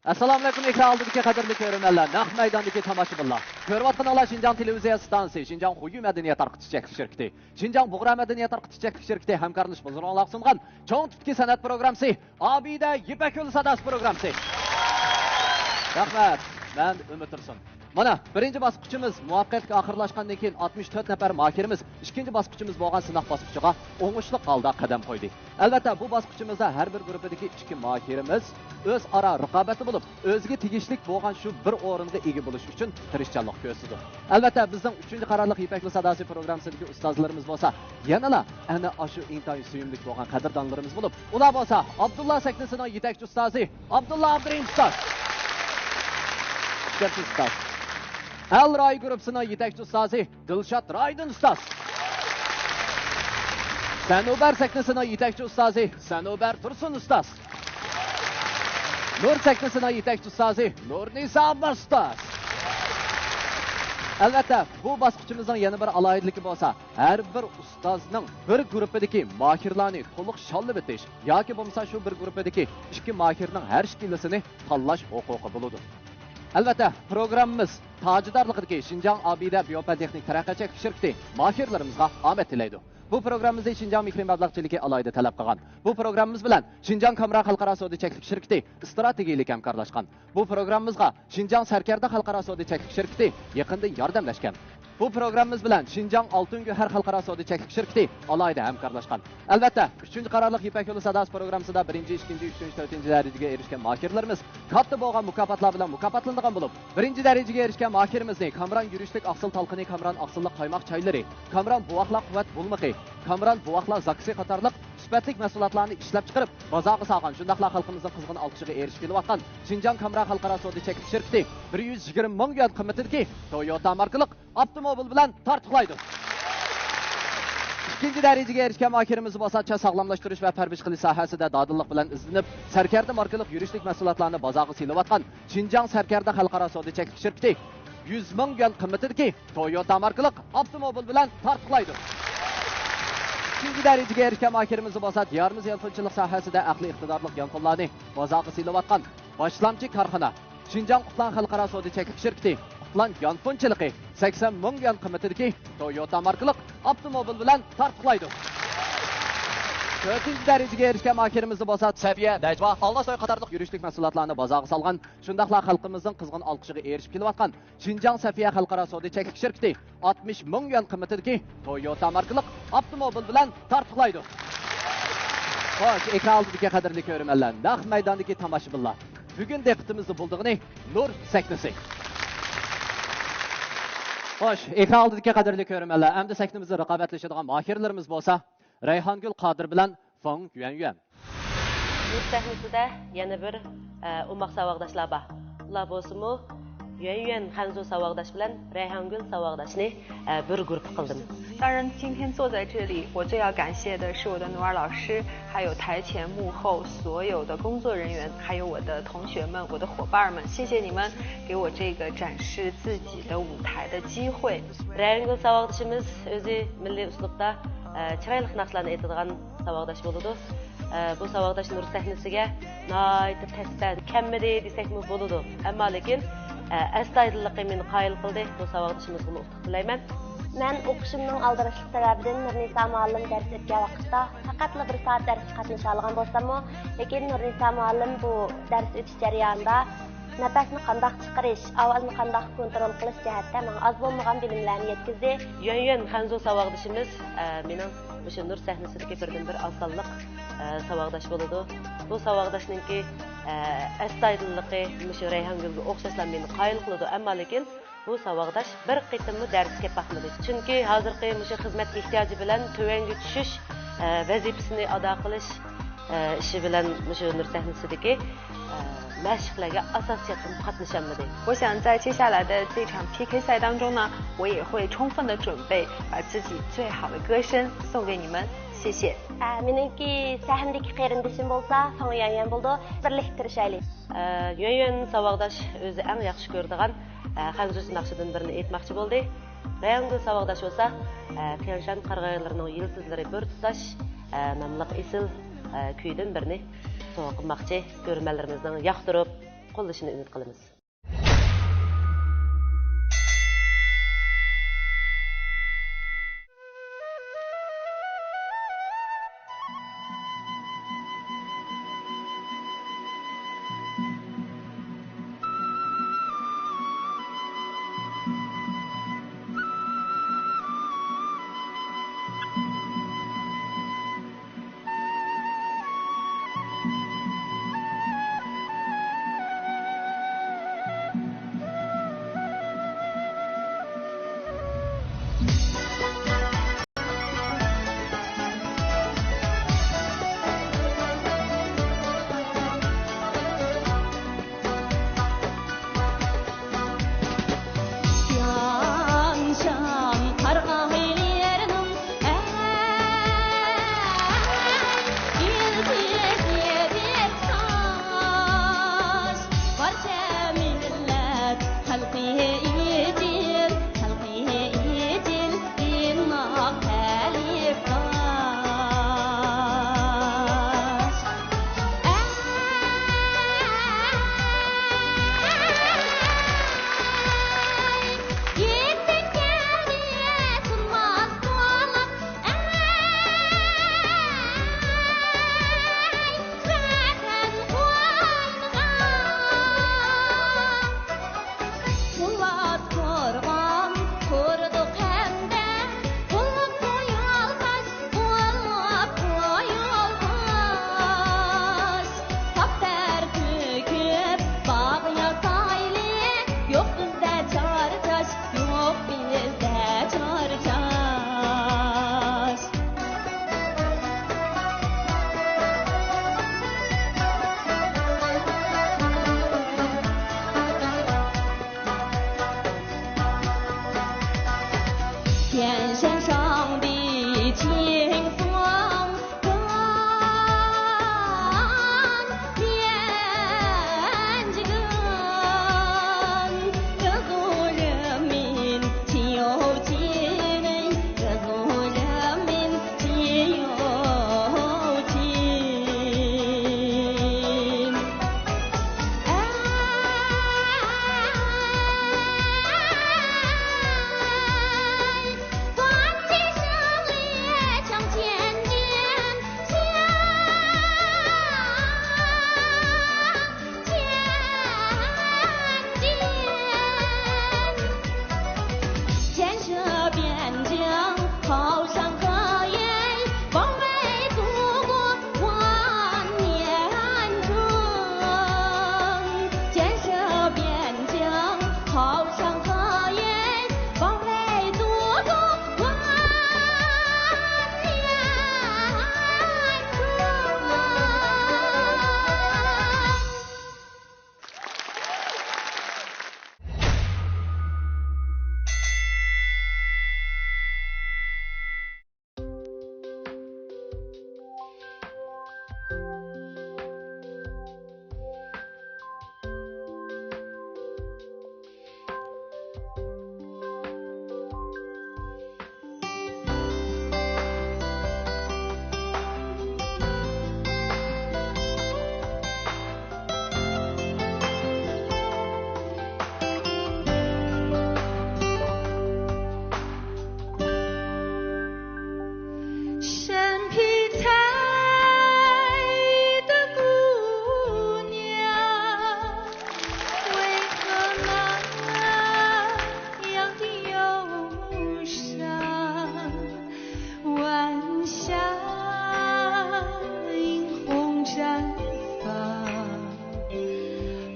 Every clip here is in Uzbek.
Assalomu alaykum ekranlardagi qadrli ko'ruvchilar, naq maydondagi tomoshabinlar. Ko'rayotganlar Xinjiang televiziya stansiyasi, Xinjiang Xuyu madaniyat tarqitish shirkati, Xinjiang Bug'ra madaniyat tarqitish shirkati hamkorlash bilan sungan cho'ng tutki san'at programmasi, Abida Ipak yo'li sadasi programmasi. Rahmat. Men Umid Tursun. Mana birinchi bosqichimiz muvaffaqiyatga oxirlashgandan keyin 64 nafar mohirimiz ikkinchi bosqichimiz bo'lgan sinov bosqichiga o'ngishli holda qadam qo'ydi. Albatta bu bosqichimizda har bir guruhdagi ikki mohirimiz o'zaro raqobatda bo'lib, o'ziga tegishli bo'lgan shu bir o'ringa ega bo'lish uchun tirishchanlik ko'rsatdi. Albatta bizning 3-qarorliq Ipak sadasi programmasidagi ustozlarimiz bo'lsa, yanala ana shu intoy suyumli bo'lgan qadrdonlarimiz bo'lib, ular bo'lsa Abdullah Saknisining yetakchi ustozi Abdullah Abdurim ustoz. Ustoz. Al Ray Grupsining yetakchi ustozi Dilshod Raydin ustoz. Sanobar Saknisining yetakchi ustozi Sanobar Tursun ustoz. Nur Saknisining yetakchi ustozi Nurnisa ustoz. Albatta, bu bosqichimizning yana bir alohidaligi bo'lsa, har bir ustozning bir guruhdagi mohirlarni to'liq shollab o'tish yoki bo'lmasa shu bir guruhdagi ikki mohirning har ikkilisini tanlash huquqi bo'ladi. Albatta, programmamiz tajidorligidagi Xinjiang Abida Biotexnik taraqqiyot shirkati mohirlarimizga omad tilaydi. Bu programmamizda Xinjiang Mikro mablag'chiligi alohida talab qilgan. Bu programmamiz bilan Xinjiang Kamra xalqaro savdo cheklik shirkati strategiyalik hamkorlashgan. Bu programmamizga Xinjiang Sarkarda xalqaro savdo cheklik shirkati yaqinda yordamlashgan. Bu programmamiz bilan Xinjiang Oltingahar xalqaro savdo cheklik shirkati alohida hamkorlashgan. Albatta, 3-qarorliq Ipak yo'li sadasi programmasida 1-chi, 2-chi, 3-chi, 4-chi darajaga erishgan mohirlarimiz katta bo'lgan mukofotlar bilan mukofotlangan bo'lib, 1-chi darajaga erishgan mohirimizni Kamran yurishlik aqsil talqini, Kamran aqsillik qaymoq choylari, Kamran buvoqlar quvvat bulmiqi, Kamran buvoqlar zaksi qatorliq sifatli mahsulotlarni ishlab chiqarib, bozorga solgan shundaqlar xalqimizning qizg'in olqishiga erishib kelayotgan Xinjiang Kamra xalqaro savdo cheklik shirkati 120 ming yuan qimmatidagi Toyota markali avtomobil bilan tartiblaydi. Ikkinchi darajaga erishgan mohirimiz bo'lsa, sog'lomlashtirish va parvarish qilish sohasida dadillik bilan izlanib, Sarkarda markali yurishlik mahsulotlarni bozorga silayotgan Xinjiang Sarkarda xalqaro savdo cheklik shirkati 100 ming yuan qimmatidagi Toyota markali avtomobil bilan tartiblaydi. İkinci darajaga erishgan mohirimiz bo'lsa, diyorimiz yolg'onchilik sohasida aqli iqtidorli yonqonlarni bozorga silayotgan boshlamchi korxona Xinjiang Qutlan xalqaro savdo cheklik shirkati Qutlan yonqonchiligi 80 ming yuan qimmatidagi Toyota markali avtomobil bilan tartiblaydi. 4-chi darajaga erishgan mohirimiz bo'lsa, Safiya Dajva Ollosoy qatorliq yurishlik mahsulotlarni bozorga solgan, shundaqlar xalqimizning qizg'in olqishiga erishib kelayotgan Xinjiang Safiya xalqaro savdo cheklik shirkati 60 ming yuan qimmatidagi Toyota markali avtomobil bilan tartiblaydi. Xo'sh, ekran oldidagi qadrli ko'ruvchilar, naq maydondagi tomoshabinlar. Bugun diqqatimizni bo'ldig'ini Nur Saknisi. Xo'sh, ekran oldidagi qadrli ko'ruvchilar, endi saknimizni raqobatlashadigan mohirlarimiz bo'lsa, Rayhongul Qodir bilan Fong Yuanyuan. Nur sahnesida yana bir umoq saboqdoshlar bor. Ular bo'lsa-mu Yuanyuan Hanzu saboqdosh bilan Rayhongul saboqdoshni bir guruh qildim. 当然，今天坐在这里，我最要感谢的是我的努尔老师，还有台前幕后所有的工作人员，还有我的同学们、我的伙伴们，谢谢你们给我这个展示自己的舞台的机会。Rayhongul saboqdoshimiz o'zi milliy uslubda chiroyli naqshlarni aytadigan saboqdosh bo'ladi. Bu saboqdosh Nur sahnasiga nihoyat tasdan kammidi desakmi bo'ladi. Ammo lekin astoydillikqa meni qoyil qildi. Bu saboqdoshimizga utuq tilayman. Men o'qishimning aldirishlik sababidan Nurnisa muallim dars o'tgan vaqtda faqatla 1 soat dars qatnasha olgan bo'lsam-mu, lekin Nurnisa muallim bu dars o'tish jarayonida nafasni qanday chiqarish, ovozni qanday kontrol qilish jihatda menga oz bo'lmagan bilimlarni yetkazdi. Yuanyuan Hanzu saboqdoshimiz mening o'sha Nur sahnasidagi birdan-bir osonlik saboqdosh bo'ladi. Bu saboqdoshningki astoydilligi o'sha Rayhongulga o'xshashlar meni qoyil qiladi, ammo lekin bu saboqdosh bir qitimli darsga baxmadi. Chunki hozirgi o'sha xizmat ehtiyoji bilan tuvanga tushish vazifasini ado qilish ishi bilan o'sha Nur sahnasidagi mashqlarga asosiyatdan qatnashamadi. 我想在接下来的这场 PK 赛当中呢，我也会充分的准备，把自己最好的歌声送给你们。谢谢。Meniki sahnadagi qarindishim bo'lsa, Fong Yuanyuan bo'ldi. Birlikda tirishaylik. Yuanyuan saboqdosh o'zi eng yaxshi ko'radigan Hanzu naqshidan birini aytmoqchi bo'ldi. Rayhongul saboqdosh bo'lsa, Tianshan qarg'aylarining yiltizlari bir tutash nomli isil kuydan birini so'qmoqchi, ko'rmallarimizning yoqtirib qo'llashini umid qilamiz.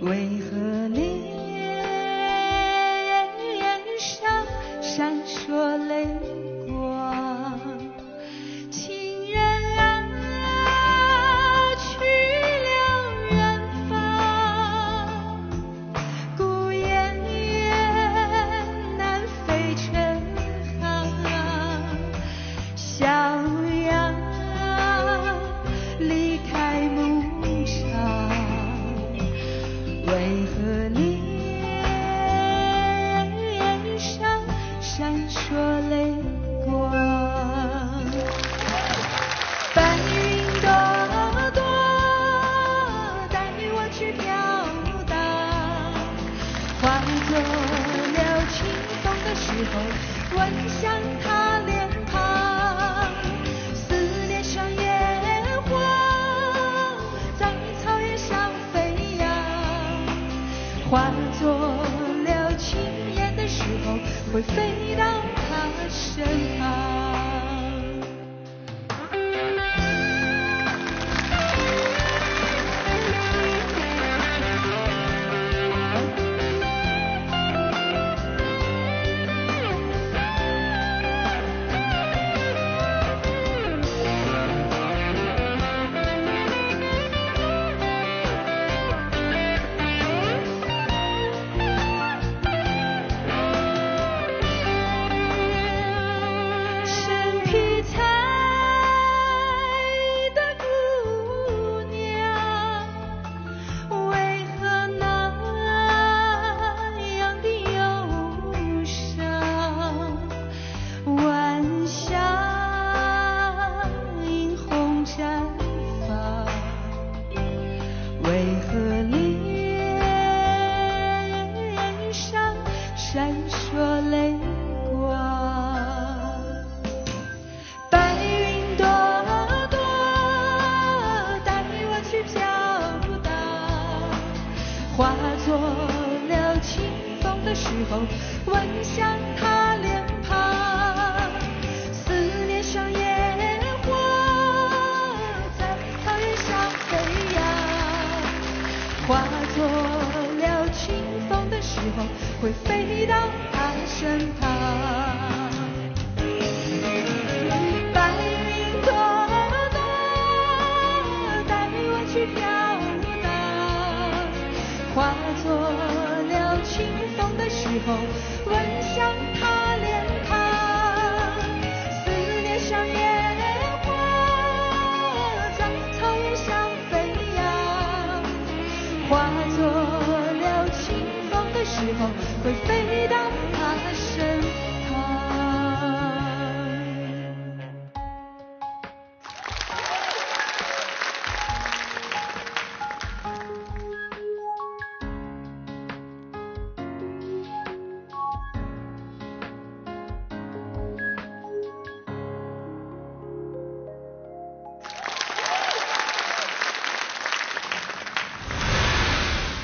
为何脸上闪烁泪光？情人啊，去了远方，孤雁雁南飞成行，小羊离开牧场。为何脸上闪烁泪清风的时候，闻香他脸庞，思念像野花，在草原上飞扬，化作了情烟的时候，会飞到他身旁。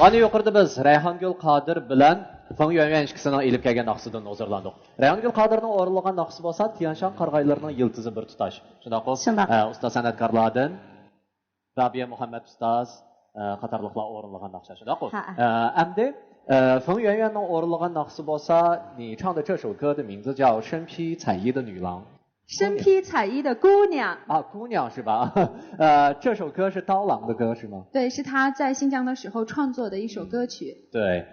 Ana yuqorida biz Rayhongul Qodir bilan Feng Yuanyuan ikkisining elib kelgan naqsidan huzurlandik. Rayhongul Qodirning o'rinlagan naqsi bo'lsa Tianshan qarg'aylarining yiltizi bir tutash. Shundaqmi? Ustoz san'atkorlardan Rabia Muhammad ustoz qatorliqlar o'rinlagan naqshi. Shundaqmi? Endi Feng Yuanyuanning o'rinlagan naqsi bo'lsa, 你唱的这首歌的名字叫《身披彩衣的女郎》。身披彩衣的姑娘啊，姑娘是吧？这首歌是刀郎的歌是吗？对，是他在新疆的时候创作的一首歌曲。对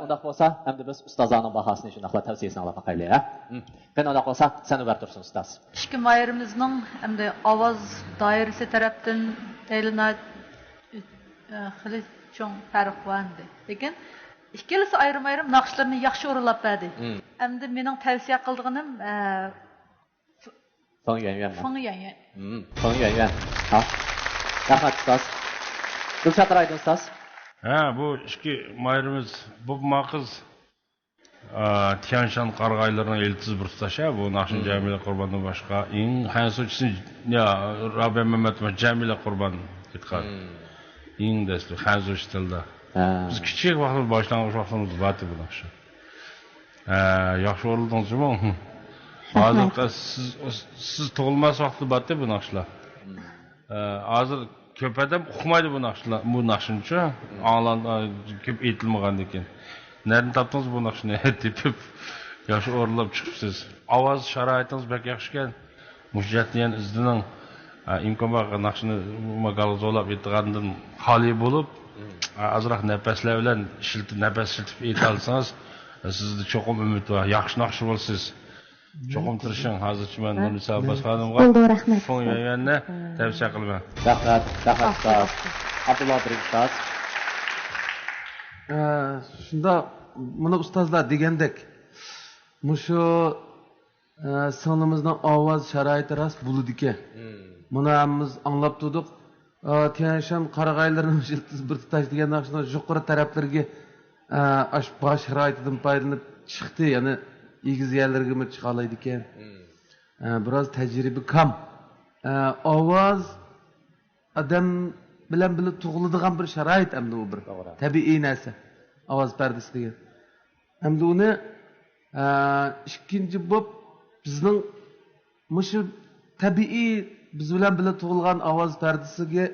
，unda bo'lsa, endi biz ustozlarning bahosini shunaqla tavsiyasini olib qo'yaylik, ha? Qani unda bo'lsa, seni ber tursin ustoz. İki mayrimizning endi ovoz doirasi tarafdan e'linat xili cho'ng farq bor. Lekin ikkilisi ayrim-ayrim naqshlarni yaxshi o'rinlab berdi. Endi mening tavsiya qilganim Feng Yuanyuan. Feng Yuanyuan. Feng Yuanyuan. Ha. Rahmat ustoz. Gulchahar Aydin ustoz. Ha, bu ikki mayrimiz bu maqiz Tianshan qarg'aylarining eltisiz bir tutasha, bu Naqshin Jamila Qurbondan boshqa eng hansuchisi ya Rabia Muhammad va Jamila Qurbon ketgan. Eng dastlab hansuch tilda. Biz kichik vaqtda boshlang'ich vaqtimizda bati bu naqshi. Yaxshi o'rildingizmi? Hozir siz tug'ilmas vaqtda batdi bu naqshlar. Hozir ko'p odam uqmaydi bu naqshlar, bu naqshincha a'lon ko'p aytilmagan ekan. Nereden topdingiz bu naqshni? Tepib yaxshi o'rlab chiqibsiz. Ovoz sharoitingiz bak yaxshi ekan. Mujjatni izdining imkon bor naqshni magalzolab aytgandan xoli bo'lib, azroq nafaslar bilan nafas shiltib ayta olsangiz, sizda cho'qim umid bor. Yaxshi naqsh bo'lsiz. Cho'qim turishing, hozircha men Munisa Abbas xonimga Feng Yuanyuanni tavsiya qilaman. Rahmat, ustoz. Abdulloh ustoz. Shunda buni ustozlar degandek, mushu sonimizning ovoz sharoiti rost bo'ladi-ki. Buni hammamiz anglab turdik. Tianshan qarag'aylarining yiltiz bir tutash degan naqshning yuqori taraflariga bosh sharoitidan foydalanib chiqdi, yana egiz yerlarga mi chiqa oladi ekan. Biroz tajriba kam. Ovoz odam bilan birga tug'iladigan bir sharoit hamda u bir tabiiy narsa. Ovoz pardasi degan. Hamda uni ikkinchi bo'lib bizning mushu tabiiy biz bilan birga tug'ilgan ovoz pardasiga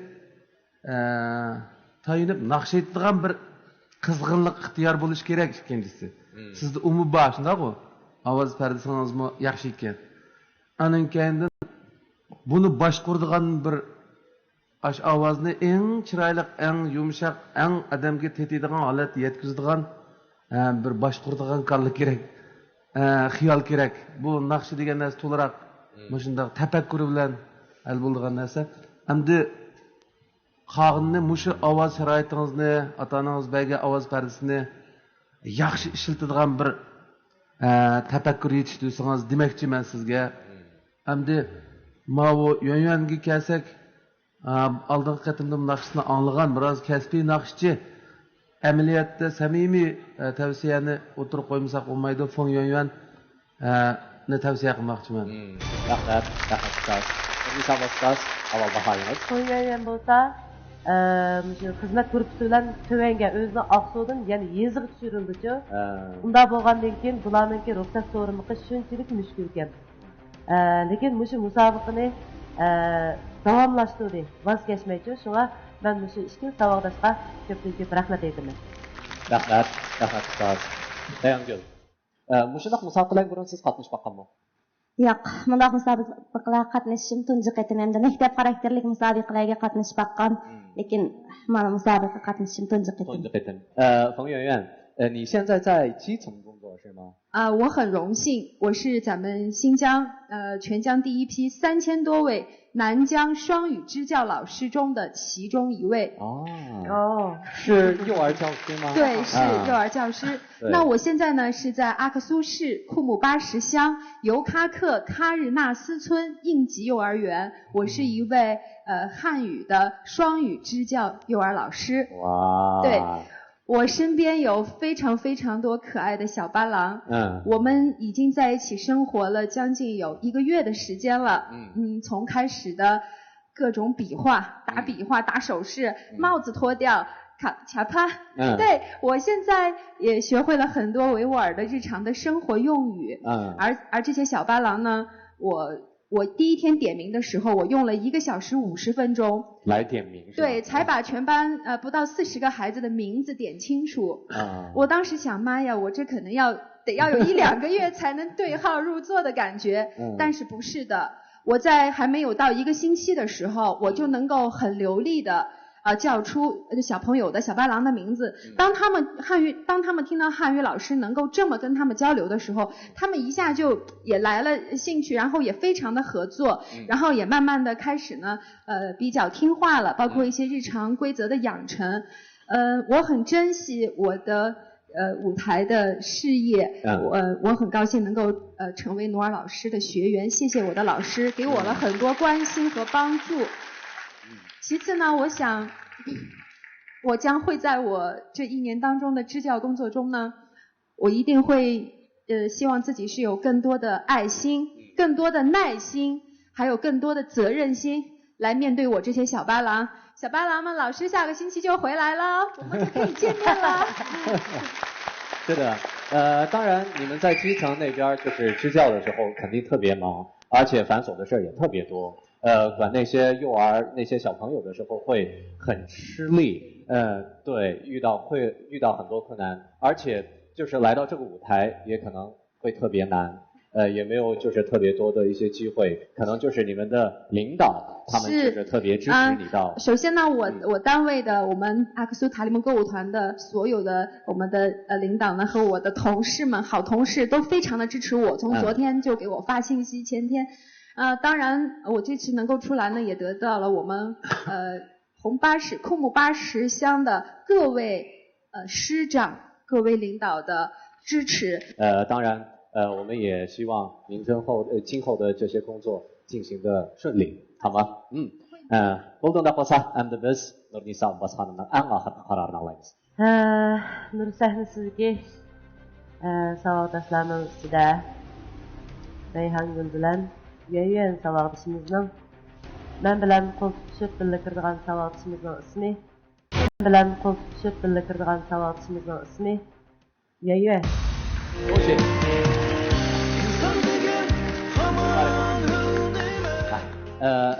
tayinib naqsh etadigan bir qizg'inlik ixtiyor bo'lish kerak ikkinchisi. Sizda umum bor, shundaqmi? Ovoz pardasingizmi yaxshi ekan. Anan keyin buni boshquradigan bir ovozni eng chiroyli, eng yumshoq, eng odamga tetadigan holat yetkazadigan bir boshquradigan kalli kerak. Xiyol kerak. Bu naqshi degan narsa to'liq shunday tafakkur bilan hal bo'ladigan narsa. Endi qog'inni mushu ovoz sharoitingizni, ota-onangiz bergan ovoz pardasini yaxshi ishlatadigan bir tafakkur yetishtirsangiz demoqchiman sizga. Endi mavo yo'yanga kelsak, oldingi qatimda naqshni anglagan biroz kasbiy naqshchi amaliyotda samimiy tavsiyani o'tirib qo'ymasak bo'lmaydi. Fong Yo'yan ni tavsiya qilmoqchiman. Rahmat, rahmat. Ustoz, avval bahoyingiz. Fong Yo'yan bo'lsa, shu xizmat guruhi bilan tövanga o'zini Aqsudan, ya'ni yeziga tushirildi-ku. Unda bo'lgandan keyin bularningki ruxsat so'rimiqi shunchalik mushkul ekan. Lekin mushu musobaqani davomlashtirdi, vaz kechmaychi. Shunga men mushu ikki savodashqa ko'p rahmat aytaman. Rahmat, rahmat ustoz. Dayangul. Mushundoq musobaqalarga burun siz qatnashib boqqanmi? Yo'q, bunday musobaqalarga qatnashishim tunji qatim endi maktab xarakterlik musobaqalarga qatnashib boqqan, lekin mana musobaqa qatnashishim tunji qatim. tunji qatim.冯媛媛，你现在在基层工作是吗？我很荣幸，我是咱们新疆全疆第一批3000多位南疆双语支教老师中的其中一位。是幼儿教师吗？对，是幼儿教师。那我现在呢是在阿克苏市库木巴什乡尤喀克喀日纳斯村应急幼儿园，我是一位汉语的双语支教幼儿老师。哇！对。我身边有非常非常多可爱的小巴郎，我们已经在一起生活了将近有1个月的时间了，从开始的各种比划、打比划、打手势、帽子脱掉、卡帕，对，我现在也学会了很多维吾尔的日常的生活用语，而这些小巴郎呢，我第一天点名的时候，我用了1个小时50分钟来点名，对，才把全班不到40个孩子的名字点清楚。我当时想，妈呀，我这可能得要有1、2个月才能对号入座的感觉。但是不是的，我在还没有到1个星期的时候，我就能够很流利的叫出小朋友的小巴郎的名字。当他们听到汉语老师能够这么跟他们交流的时候，他们一下就也来了兴趣，然后也非常的合作，然后也慢慢的开始呢比较听话了，包括一些日常规则的养成。我很珍惜我的舞台的事业，我很高兴能够成为努尔老师的学员，谢谢我的老师，给我了很多关心和帮助。其次呢，我想我将会在我这1年当中的支教工作中呢，我一定会希望自己是有更多的爱心、更多的耐心，还有更多的责任心来面对我这些小巴郎。小巴郎们，老师下个星期就回来了，我们就可以见面了。是的，当然你们在基层那边就是支教的时候肯定特别忙，而且繁琐的事也特别多。管那些幼儿、那些小朋友的时候会很吃力，对，会遇到很多困难，而且就是来到这个舞台也可能会特别难，也没有就是特别多的一些机会，可能就是你们的领导他们就是特别支持你到。首先呢，我单位的我们阿克苏塔利木歌舞团的所有的我们的领导呢和我的同事们、好同事都非常的支持我，从昨天就给我发信息，前天。当然，我这次能够出来呢，也得到了我们库木巴什乡的各位师长、各位领导的支持。当然，我们也希望您今后的这些工作进行的顺利，好吗？Bolganda bolsa, endi biz Nurnisa Abbasxonimning eng oxirgi qarorini olamiz. Nur sahnasiga Savaqdaşlarning ichida Rayhongul bilan Yayan savaqdashimizning men bilan qo'l tutishib birga kiradigan savaqdashimizning ismi Yayan.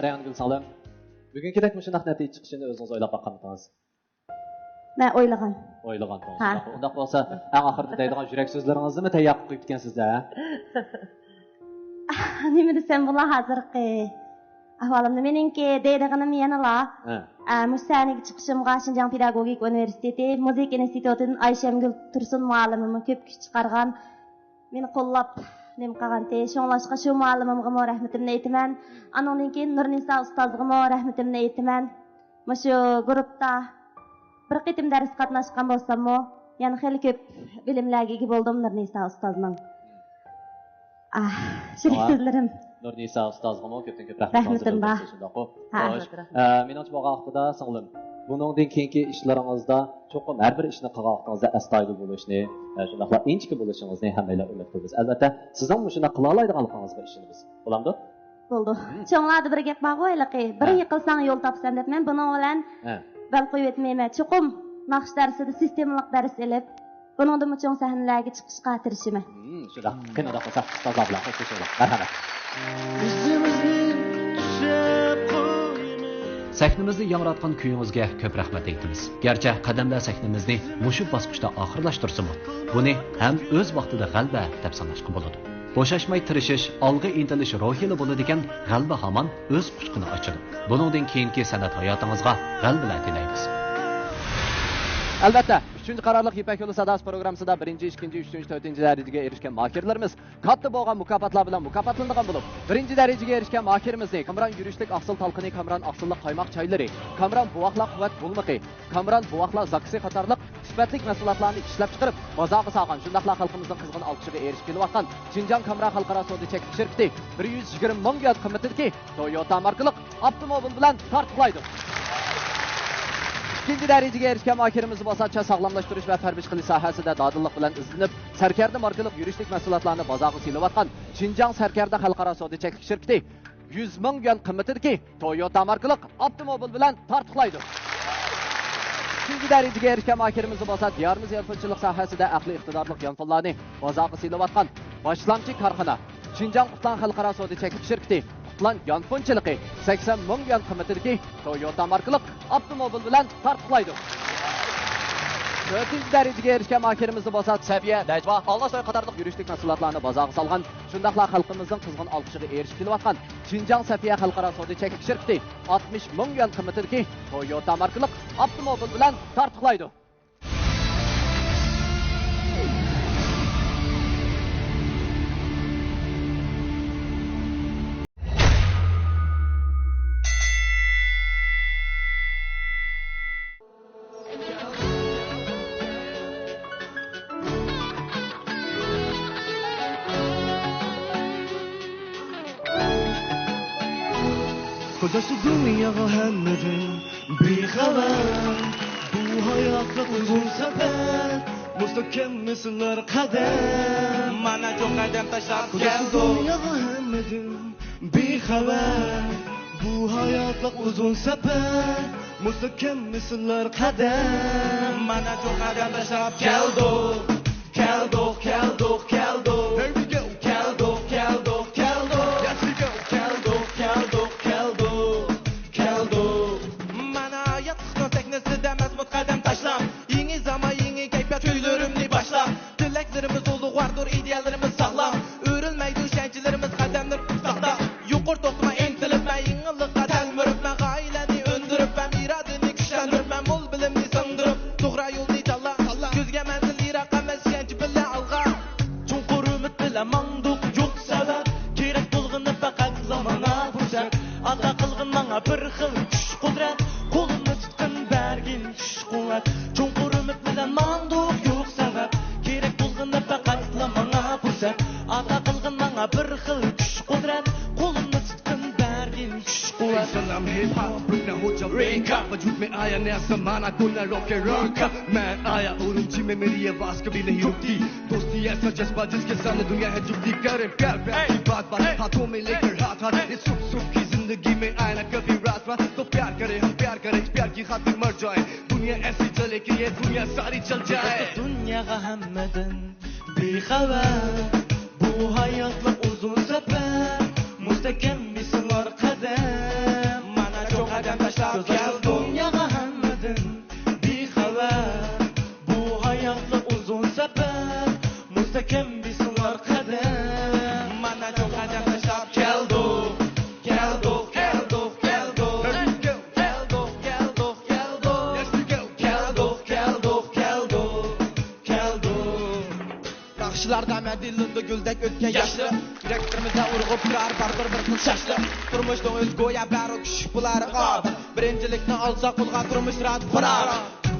Rayhongul salom. Bugünkidek shunday natija chiqishini o'zingiz o'ylab boqqanmisiz? Men o'ylagan. Unda bo'lsa, eng oxirida deydigan yurak so'zlaringizni tayyor qilib ketgansizda. Nima desam bular hozirgi ahvolimda meningki deydiganim yanala. Musaniga chiqishimga Xinjiang Pedagogik Universiteti Musiqa institutidan Ayşemgül Tursun muallimim ko'p kuch chiqargan. Meni qo'llab nim qilganda, shunlashqa shu muallimimga rahmatimni aytaman. Andan keyin Nurnisa ustozimga rahmatimni aytaman. Mushu guruhda bir qitim dars qatnashgan bo'lsam-mo, yana xeyli ko'p bilimlarga ega bo'ldim Nurnisa ustozning. Sizlarim Nurnisa ustozga ko'pdan ko'p rahmatim bor. Menimcha bo'lgan vaqtida singlim, buningdan keyingi ishlaringizda cho'qim har bir ishni qilgan vaqtingizda astoydil bo'lishni, shundaqla inchki bo'lishingizni hammalar umid qilamiz. Albatta, sizning shuni qila oladiganligingizga ishonamiz. Bo'lamdi? Bo'ldi. Cho'nglarda bir gap bor o'ylaqi, bir yiqilsang yo'l topsan deb men buning bilan bal qo'yib etmayman. Cho'qim naqsh darsida sistemalik dars olib, buningdan cho'ng sahnalarga chiqishga tirishiman. Shunda qanday qilsa ustozlar bilan qo'shilishlar. Marhamat. Sahnimizni yangratgan kuyingizga ko'p rahmat aytamiz. Garchi qadamlar sahnimizni mushu bosqichda oxirlashtirsa-mu, buni ham o'z vaqtida g'alaba deb sanashga bo'ladi. Bo'shashmay tirishish, olg'a intilish ruhiyla bo'ladigan g'alaba hamon o'z quchqini ochadi. Buningdan keyingi san'at hayotingizga g'alabalar tilaymiz. Albatta, 3-qarorliq Ipak yo'li sadosi programmasida 1-chi, 2-chi, 3-chi, 4-chi darajaga erishgan mahirlarimiz katta bo'lgan mukofotlar bilan mukofotlangan bo'lib, 1-chi darajaga erishgan mahirimizni Kamran yurishlik aqsil talqini, Kamran aqsillik qaymoq choylari, Kamran buvoqlar quvvat bulmiqi, Kamran buvoqlar zaksi qatorliq sifatli mahsulotlarni ishlab chiqarib, bozorga solgan shundaqla xalqimizning qizg'in olqishiga erishib kelayotgan Xinjiang Kamran xalqaro savdo cheklanish shirkati 120 ming yuan qimmatidagi Toyota markali avtomobil bilan tartiblaydi. 2-chi darajaga erishgan mahirimiz bo'lsa, sog'lomlashtirish va tarbiya qilish sohasida dodillik bilan izlanib, Sarkarda markali yurishlik mahsulotlarini bozorga silayotgan Xinjiang Sarkarda xalqaro savdo cheklanish shirkati 100 ming yuan qimmatidagi Toyota markali avtomobil bilan tartiblaydi. 3-chi darajaga erishgan mahirimiz bo'lsa, diyorimiz yolg'onchilik sohasida aqli iqtidorli yonfonlarni bozorga silayotgan boshlamchi korxona Xinjiang Qutlan xalqaro savdo cheklanish shirkati Qutlan yonfonchiligi 80 ming yuan qimmatidagi Toyota markali avtomobil bilan tartiblaydi. 4-chi darajaga erishgan mahirimiz bo'lsa, Safiya, Najva, Ollosoy qatorliq yurishlik mahsulotlarni bozorga solgan, shundaqla xalqimizning qizg'in olqishiga erishib kelayotgan Xinjiang Safiya xalqaro savdo cheklanish shirkati 60 ming yuan qimmatidagi Toyota markali avtomobil bilan tartiblaydi. Kocası dünyaya hemmedim bir haber. Bu hayatla uzun sefer müstahkem misinler kadem. Bana çok kadem taşlar geldi. Kocası dünyaya hemmedim bir haber. Bu hayatla uzun sefer müstahkem misinler kadem. Bana çok kadem taşlar geldi. Geldi, geldi, geldi. Here we go. Geldi, geldi, geldi. Yes we go. Geldi, geldi. Dileklerimiz ulu vardır, ideallerimiz sağlam. Örülmeydi şençilerimiz kademdir sakta. Yukur topluma intilip ben yığılıkta telmürüp ben gaileni öndürüp ben iradeni güçlendirip ben mol bilimni sındırıp doğru yolunu talla. Gözge menzil irak emez şençi bile alga. Çunkur ümit bile manduk yok sebep. Gerek bulgunu fakat zamana fırsat. Ata kılgın bana bir xil güç kudret. Kolunu tutkun bergin güç kuvvet. Çunkur ümit bile manduk yok sebep. Ata qilgin manga bir xil kuch qudrat, qo'limni tutqin bergin सलाम hip hop न हो जब ब्रेकअप वजूद में आया नया जमाना को न रोके रॉक मैं आया और ऊंची में मेरी आवाज कभी नहीं रुकती दोस्ती ऐसा जज्बा जिसके सामने दुनिया है झुकती करे प्यार प्यार की बात हाथों में लेकर हाथ इस सुख सुख की जिंदगी में आए ना कभी रात रात तो प्यार करे हम प्यार करें प्यार की खातिर मर जाए दुनिया ऐसी चले कि ये दुनिया सारी चल जाए दुनिया हमदन बेखबर bu hayatla uzun sefer müstehkem bir sınır kadem bana çok adam taşlar geldi dünyaya hamdın bir haber bu hayatla uzun sefer müstehkem bir sınır kadem bana çok adam taşlar geldi Dama dilinde güldek ötken yaşlı Yüreklerimizde urgup durar bardır bir kıl şaşlı Turmuşluğun öz goya baro küçük buları qab Birincilikni alsa kulga turmuş rahat burar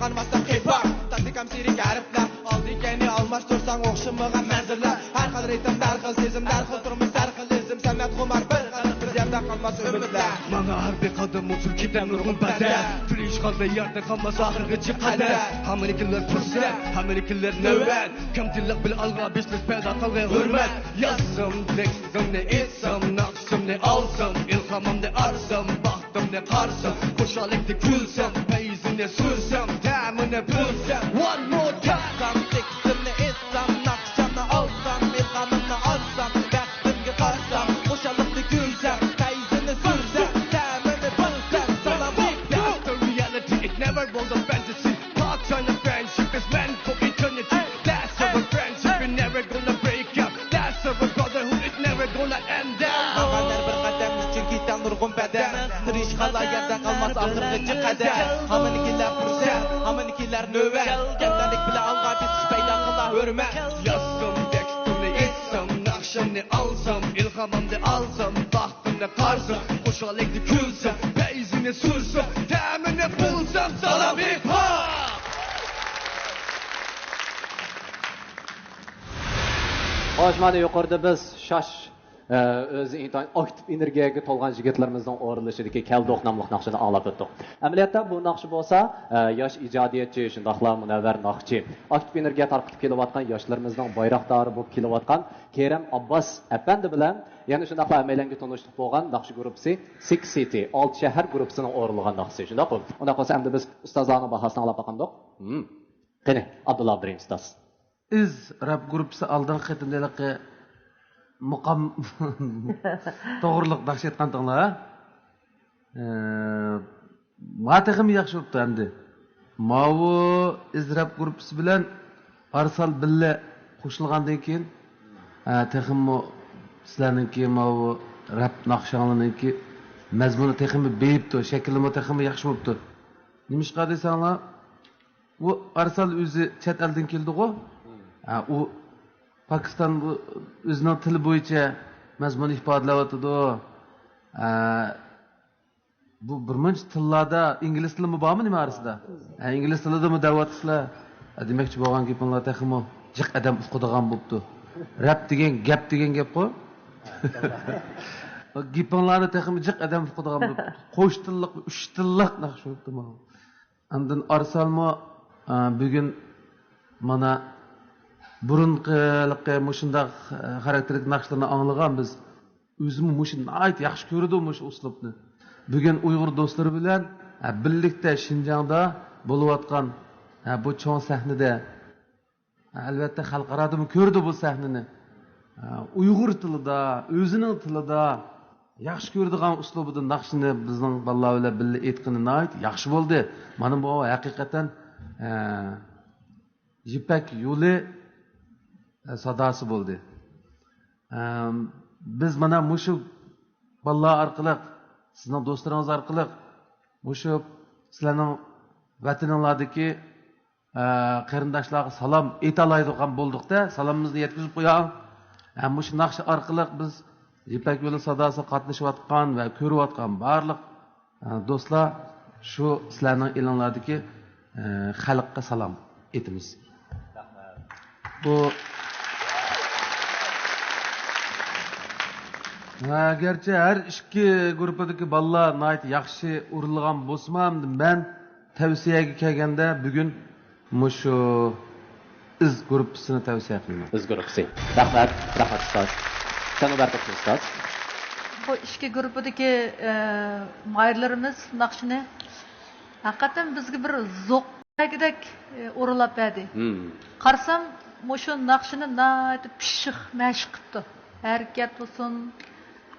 Qanmasdan hip-hop, taktikam sirik harflar Aldı ikeni almaş dursan oqşımıgan menzirler Her xil ritim, der xil sezim, der xil turmuş, der xil izim Samet Xumar bir qanı bir yerda qalmas ümitler Mana har bir qadım usul kibden nurgun badar Filiş qaldı yerda qalmas ahirgacha qadar Haminikiler fırsat, haminikiler növbet Kamtillik bil alga biznes payda qalgay hürmet Yazsam, tekstimni etsam, naqshimni alsam İlhamimni arsam, baxtimni qarsam Qo'shalikni kulsam, payizini sursam Ta'mini bilsam, one more time Tekstimni etsam, naqshimni alsam İlhamimni arsam, baxtimga qarsam Qo'shalikni kulsam, payizini sursam Ta'mini bilsam, salam That's the reality, it never was a fantasy Part-time friendship is meant for eternity That's our friendship, we're never gonna break up That's our brotherhood, it's never gonna end Ağalar bir qadam üçün giyten nurgun beden Tiriş qala yerden qalmaz ahirgacha qadar Haminikiler fursat, haminikiler növbet Kendilik bile alga biz payda qila hürmet Yazsam, tekstimni etsam, naqshimni alsam İlhamimni alsam, baxtimni qarsam Qo'shalikni kulsam, payizini sursam Ta'mini bulsam, salam hip-hop Xo'sh, mana yuqorida biz shosh o'zi intoyin aktiv energiyaga to'lgan yigitlarimizning o'rinlashidagi Keldoq nomli naqshini anglab o'tdik. Amaliyotda bu naqsh bo'lsa, yosh ijodiyatchi, shundoqla munavvar naqshchi, aktiv energiya tarqatib kelayotgan yoshlarimizning bayroqdori bo'lib kelayotgan Kerem Abbas apandi bilan yana shundoqla amaliyotga tanishib bo'lgan naqsh guruhi Six City, 6 shahar guruhining o'rinlagan naqshi. Shundoq. Unda qolsa endi biz ustozlarning bahosini anglab boqandik. Qani, Abdulla Abdurim ustoz. Iz rap gruppasi aldin qitimdagi muqam to'g'riliq dahsh etqandinglar. Mataqim yaxshi bo'libdi endi. Mavu iz rap gruppasi bilan Arsal billa qo'shilgandan keyin teximmo sizlarningki mavu rap naqshlarningki mazmuni teximmi beyibdi, shaklimi teximmi yaxshi bo'libdi. Nimishqa desanglar, bu Arsal o'zi chet eldan keldi-ku. U Pakistan o'zining tili bo'yicha mazmun ifodalayotdi. Bu birmuncha tillarda ingliz tilimi bormi nima arasida? Ingliz tilidami da'vatsizlar? Demakchi bo'lgan gapinglar texmo jiq adam uqadigan bo'libdi. Rap degan gap degan gap-ku. Gapinglarni texmo jiq adam uqadigan bo'libdi. Qo'sh tillik, uch tillik naqsh bo'libdi. Andan Arsalmo bugun mana burunqilikqa mushundaq xarakterik naqshlarni anglagan biz o'zimiz mushuni ayt yaxshi ko'rdim mush uslubni. Bugun Uyg'ur do'stlari bilan birlikda Shinjongda bo'layotgan bu cho'ng sahnada albatta xalqaroda ko'rdi bu sahnani. Uyg'ur tilida, o'zining tilida yaxshi ko'radigan uslubida naqshini bizning bolalar bilan birga aytqani ayt yaxshi bo'ldi. Mana bu haqiqatan Yipak yo'li sadası bo'ldi. Biz mana mushu bolalar orqali, sizning do'stlaringiz orqali mushu sizlarning vataninglardagi qarindoshlarga salom aytalaydigan bo'ldik-da, salomimizni yetkazib qo'ying. Mushu naqsh orqali biz Yipak yo'li sadasi qatnashayotgan va ko'rayotgan barliq do'stlar shu sizlarning elinglardagi xalqqa salom aytamiz. Bu Gerçi her iki grupdaki balla nayt yaxşı urilgan bolsam ben tavsiyaga kelganda bugun mushu iz gruppasini tavsiya qilaman. Iz gruppasi. Rahmat ustoz. Sen barkat ustoz. Bu iki gruppdagi mayırlarımız naqshini haqiqatan bizga bir zo'qdagidek urilib berdi. Qarsam mushu naqshini nayt pishiq mashq qildi. Harakat bo'lsin,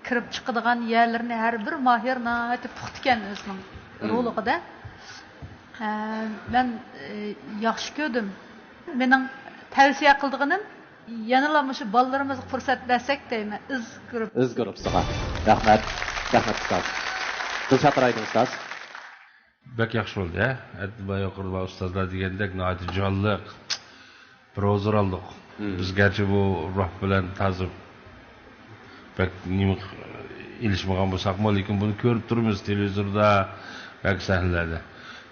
kirib chiqadigan yerlarni har bir mahir nayt puxta ekan o'zining roligida. Men yaxshi ko'rdim. Mening tavsiya qildiganim yanala mushu bolalarımizga fursat bersak deyman. Iz gruppasiga. Rahmat ustoz. Dilshod Raydin ustoz. Bak yaxshi bo'ldi, ha? Atba yuqorida ustozlar degandek noati jonliq bir huzur oldik. Biz garchi bu ruh bilan ta'zib bak nima ilishmagan bo'lsak-mu, lekin buni ko'rib turibmiz televizorda yoki sahnalarda.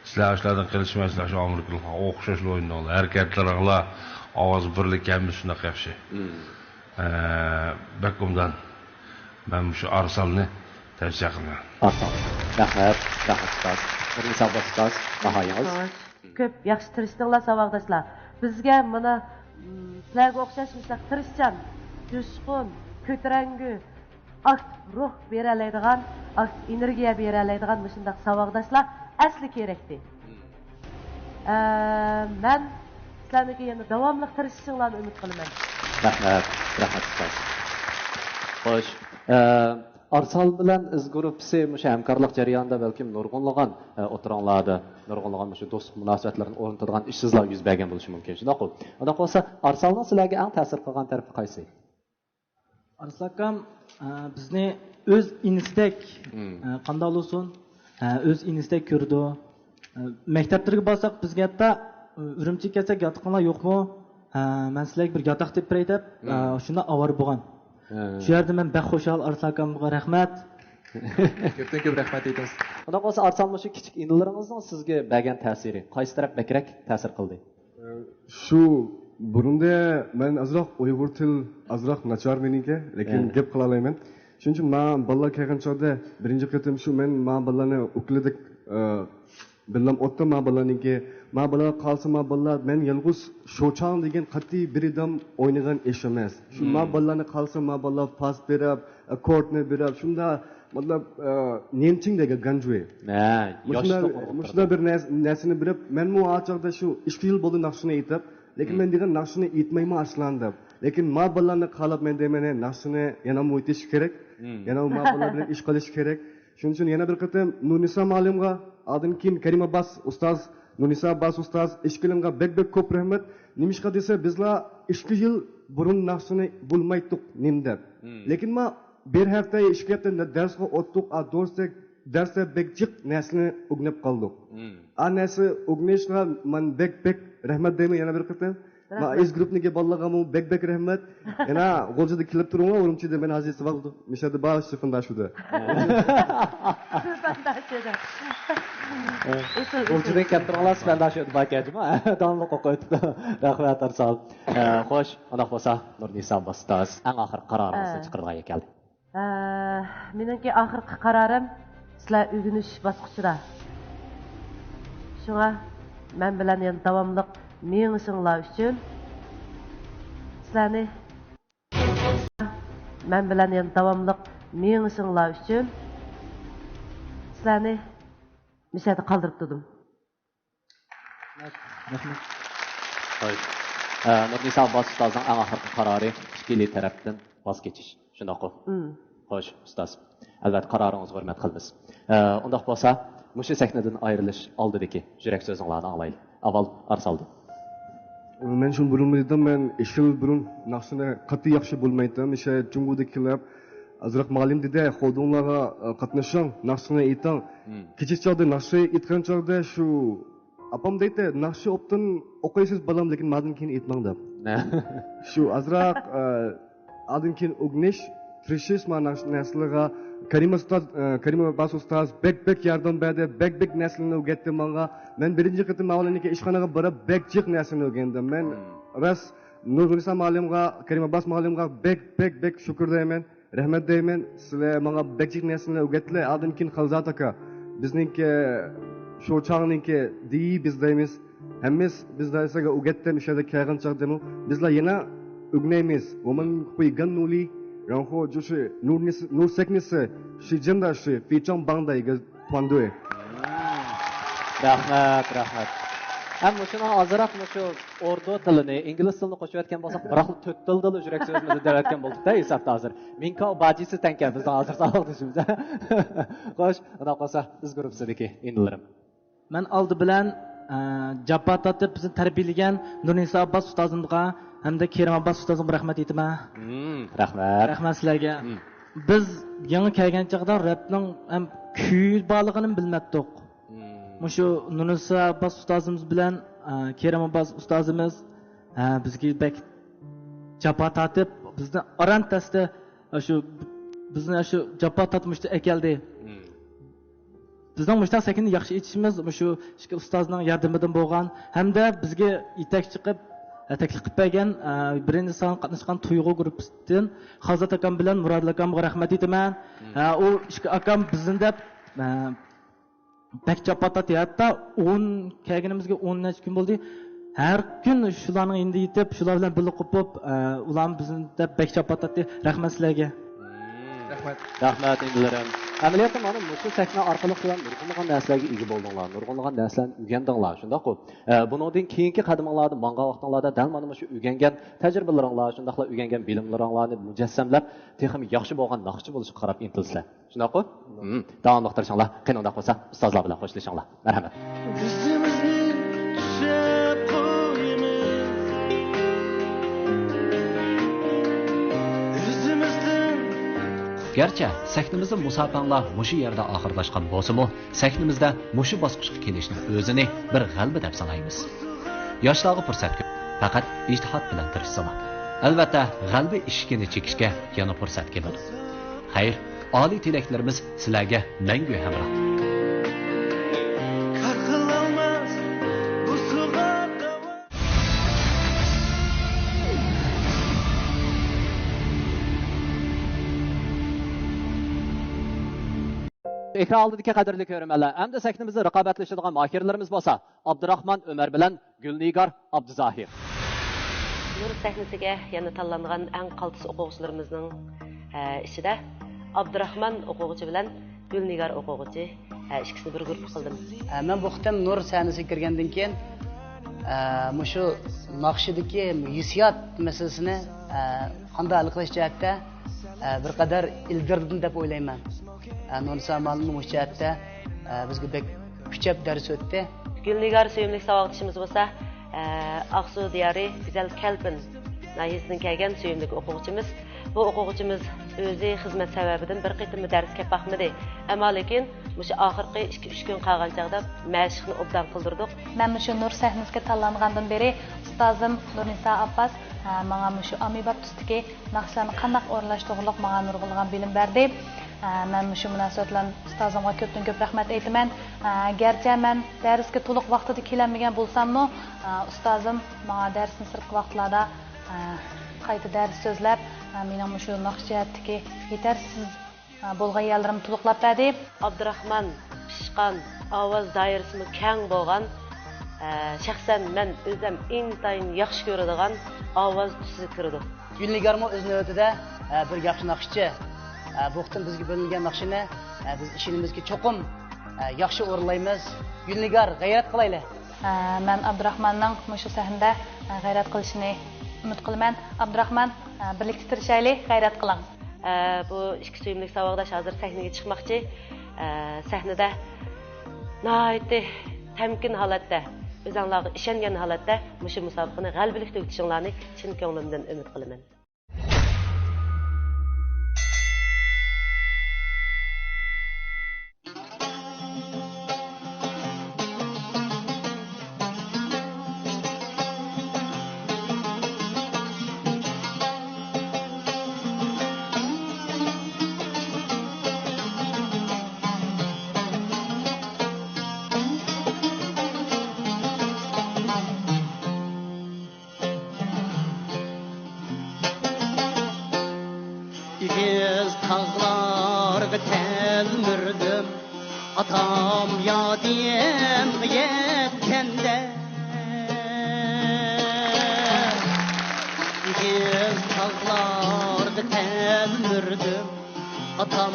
Sizlar ishlardan qilishmaysizlar, shu Amerikaliklar o'xshash o'yinlar, harakatlaringlar, ovoz birlik kabi shunaqa yaxshi. Bak undan men shu Arsalni tavsiya qilaman. Arsal. Rahmat ustoz. Nurisa ustoz, bahoyingiz. Ko'p yaxshi tirishdilar savoldoshlar. Bizga mana sizlarga o'xshash misal tirishchan, jo'shqin, ko'tarangi, aktiv ruh beralaydigan, aktiv energiya beralaydigan shunday savoldoshlar asli kerakdi. Men sizlarga yana davomli tirishishinglarni umid qilaman. Rahmat ustoz. Xo'sh, Arsal bilan iz gruppasi mushu hamkorlik jarayonida balkim nurg'unlagan o'tiranglarda, nurg'unlagan mushu do'stlik munosabatlarini o'rnatadigan ishsizlar yuz bergan bo'lishi mumkin. Shunday-ku. Unda bo'lsa, Arsalning sizlarga eng ta'sir qilgan tarafi qaysi? Arsakam bizni o'z instek qanday bo'lsin, o'z instek ko'rdi. Maktablarga borsak bizga hatto Urumchiga kelsak yotiqlar yo'qmi? Men sizlarga bir yotoq deb aytib, shunda avor bo'lgan. Shu yerda men baxo'shal Arsakamga rahmat. Ko'p rahmat aytamiz. Unda bo'lsa Arsal shu kichik inlaringizning sizga bergan ta'siri qaysi taraf bakrak ta'sir qildi? Shu burunda men azroq Uyg'ur til azroq nachar meniki, lekin gap qila olmayman. Shuning uchun men bolalar kelgan chog'da birinchi qatim shu men bolalarni o'qildik bilan o'tdim bolalarniki. Bolalar qolsa bolalar men yolg'iz sho'chang degan qat'iy bir odam o'ynagan ish emas. Shu bolalarni qolsa bolalar pas berib, akkordni berib, shunda matlab nemchingdagi ganjwe. Mushunda bir narsani berib, men mu ochaqda shu 2 yil bo'ldi naqshini aytib, lekin men degan naqshini aytmayman Arslan deb. Lekin bolalarni qolib men deyman, naqshini yana mu aytish kerak. Yana bolalar bilan ish qilish kerak. Shuning uchun yana bir qatim Nurisa ma'lumga, oldin keyin Karim Abbas ustoz, Nurisa Abbas ustoz, ishqilimga bek ko'p rahmat. Nimishqa desa bizlar 2 yil burun naqshini bo'lmaydik nimda. Lekin men bir hafta 2 hafta darsga o'tdik, darsda bekjiq narsani o'rganib qoldik. Anasi o'rganishga men bek rahmat deyman yana bir qatim. Ma iz grupniki bolalarga mu bek rahmat. Yana G'o'jada kelib turinglar, Urumchida men hozir savaqdi. Mishada baş shifindashuda. Urumchida kelib turinglar, shifindashuda bakajma. Davomli qo'yibdi. Rahmat Arsal. Xo'sh, ana bo'lsa Nurnisa ustoz, eng oxir qaroringizni chiqargan keldi. Meningki oxirgi qarorim sizlar o'rganish bosqichida. Shunga men bilan yana davomli mengishinglar uchun sizlarni men bilan yana davomli mengishinglar uchun sizlarni mishada qoldirib turdim. Rahmat. Nurnisa ustozning eng oxirgi qarori ikkili tarafdan voz kechish. Shundoq. Xo'sh, ustoz. Albatta qaroringizni hurmat qilamiz. Undaq bo'lsa, mushu sahnadan ayrilish oldidagi yurak so'zinglarni anglaylik. Avval Arsaldi. Men shuni burun dedim, men 2 yil burun naqshini qat'iy yaxshi bo'lmaydi. Misha Junguda kelib, azroq ma'lum dedi, xodimlarga qatnashing, naqshini ayting. Kechikchada naqshi aytgan chog'da shu apam deydi, naqshi optin o'qiysiz balam, lekin madin keyin aytmang deb. Shu azroq adin keyin o'gnish Trishish narsalarga Karim Abbas ustoz bek yordam berdi, bek narsalarni o'rgatdi menga. Men birinchi qatim ma'lumniki ishxonaga borib bekjiq narsalarni o'rgandim. Men ras Nurisa ma'lumga, Karim Abbas ma'lumga bek shukr deyman. rahmat deyman. Sizlar menga bekçik narsalar o'rgatdilar. Oldin keyin Xalzat aka bizningki shu chog'ningki deyi biz deymiz. Hammamiz bizlar sizga o'rgatdan ishada kelgan chog'dami bizlar yana o'rganaymiz. Woman qo'ygan nuli ranho jushi nur seknisi shijinda shi fichon bangdayga tuandoy. Rahmat. Hem şuna azırak şu ordu tilini, İngiliz tilini qo'shayotgan bo'lsak, biroq to'rt tilda yurak so'zimizni deratgan bo'ldik-da, hesabda hozir. Minka bajisi tanka bizning hozir savoqdishimiz. Xo'sh, unda qolsa biz guruhsidagi indilarim. Men oldi bilan jabba tatib bizni tarbiyalagan Nurnisa Abbas ustozimga hamda Kerim Abbas ustozimga rahmat aytaman. Rahmat sizlarga. Biz yangi kelgan chaqda rapning ham kuy borligini bilmatdik. Mushu Nurnisa Abbas ustozimiz bilan Kerim Abbas ustozimiz bizga bek jabba tatib bizni orantasida bizni shu jabba tatmishda ekeldi. Bizning mushtaq sakinni yaxshi etishimiz shu ikki ustozning yordamidan bo'lgan hamda bizga yetakchi chiqib taklif qilib bergan birinchi son qatnashgan tuyg'u guruhidan Xalzat akam bilan Murod akamga rahmat aytaman. U ikki akam bizni deb bek chapatat hatta 10 kelganimizga 10 necha kun bo'ldi. Har kun shularning endi yetib, shular bilan birga qopib, ular bizni deb bek chapatat rahmat sizlarga. Rahmat indilarim. Amaliyotda mana shu sahna orqali qilgan nurg'unlagan narsalarga ega bo'ldinglar, nurg'unlagan narsalarni o'rgandinglar, shundaq-ku. Bundan keyingi qadamlarda, manga vaqtlarda dal mana shu o'rgangan tajribalaringlar, shundaqla o'rgangan bilimlaringlarni mujassamlab, texnik yaxshi bo'lgan naqshchi bo'lishga qarab intilsizlar. Shundaq-ku? Davomli qilishinglar. Qani unda qolsa, ustozlar bilan xo'shlashinglar. Marhamat. Gerçi sahnimizda musofirlar mushu yerda oxirlashgan bo'lsa-mu, sahnimizda mushu bosqichga kelishning o'zini bir g'alaba deb sanaymiz. Yoshlarga fursat ko'p, faqat ijtihod bilan tirishsalar. Albatta, g'alaba eshigini chekishga yana fursat keladi. Xayr, oliy tilaklarimiz sizlarga mangu hamroh. Ekran oldidagi qadrli ko'rmanlar, hamda sahnimizda raqobatlashadigan mahirlarimiz bo'lsa, Abdurahmon Umar bilan Gulnigar Abduzahir. Nur sahnasiga yana tanlangan eng qaltis o'quvchilarimizning ichida Abdurahmon o'quvchi bilan Gulnigar o'quvchi ikkisini bir guruh qildim. Men bu qitim Nur sahnasiga kirgandan keyin mushu naqshidagi hissiyot masalasini qanday hal qilish jihatda bir qadar ildirdim deb o'ylayman. Nurnisa ma'lum mushatda bizga bek kuchab dars o'tdi. Gulnigar suyimli savoqdishimiz bo'lsa, Aqsu diyori Güzel Kalpin nayisidan kelgan suyimli o'quvchimiz. Bu o'quvchimiz o'zi xizmat sababidan bir qitim dars kelib baxmadi. Ammo lekin o'sha oxirgi 2-3 kun qolgan chaqda mashqni obdan qildirdik. Men shu Nur sahnasiga tanlangandan beri ustozim Nurnisa Abbas menga shu amibab tustiki naqshlarni qanday o'rnashtirishni menga nurg'ulgan bilim berdi. Men shu munosabat bilan ustozimga ko'pdan ko'p rahmat aytaman. Garchi men darsga to'liq vaqtida kelmagan bo'lsam-mu, ustozim menga darsning sirtqi vaqtlarda qayta dars so'zlab, mening shu naqshiyatdagi yetarsiz bo'lgan yerlarimni to'liqlab berdi. Abdurahmon pishqan ovoz doirasini keng bo'lgan, shaxsan men o'zim intayin yaxshi ko'radigan ovoz tusi kirdi. Gulnigarmo o'z navbatida bir yaxshi naqshchi. Bu vaqtda bizga berilgan naqshini biz ishimizga cho'qim yaxshi o'rlaymiz. Gulnigar g'ayrat qilaylik. Men Abdurahmonning shu sahnada g'ayrat qilishini umid qilaman. Abdurahmon birlikda tirishaylik, g'ayrat qiling. Bu ikki suyimli savoqdash hozir sahnaga chiqmoqchi. Sahnada nihoyatda tamkin holatda, o'zingizlarga ishongan holatda mushu musobaqani g'alabalik o'tkazishinglarni chin ko'nglimdan umid qilaman. İkiz tağlarga telmirdim atam yadiyem yetkende İkiz tağlarga telmirdim atam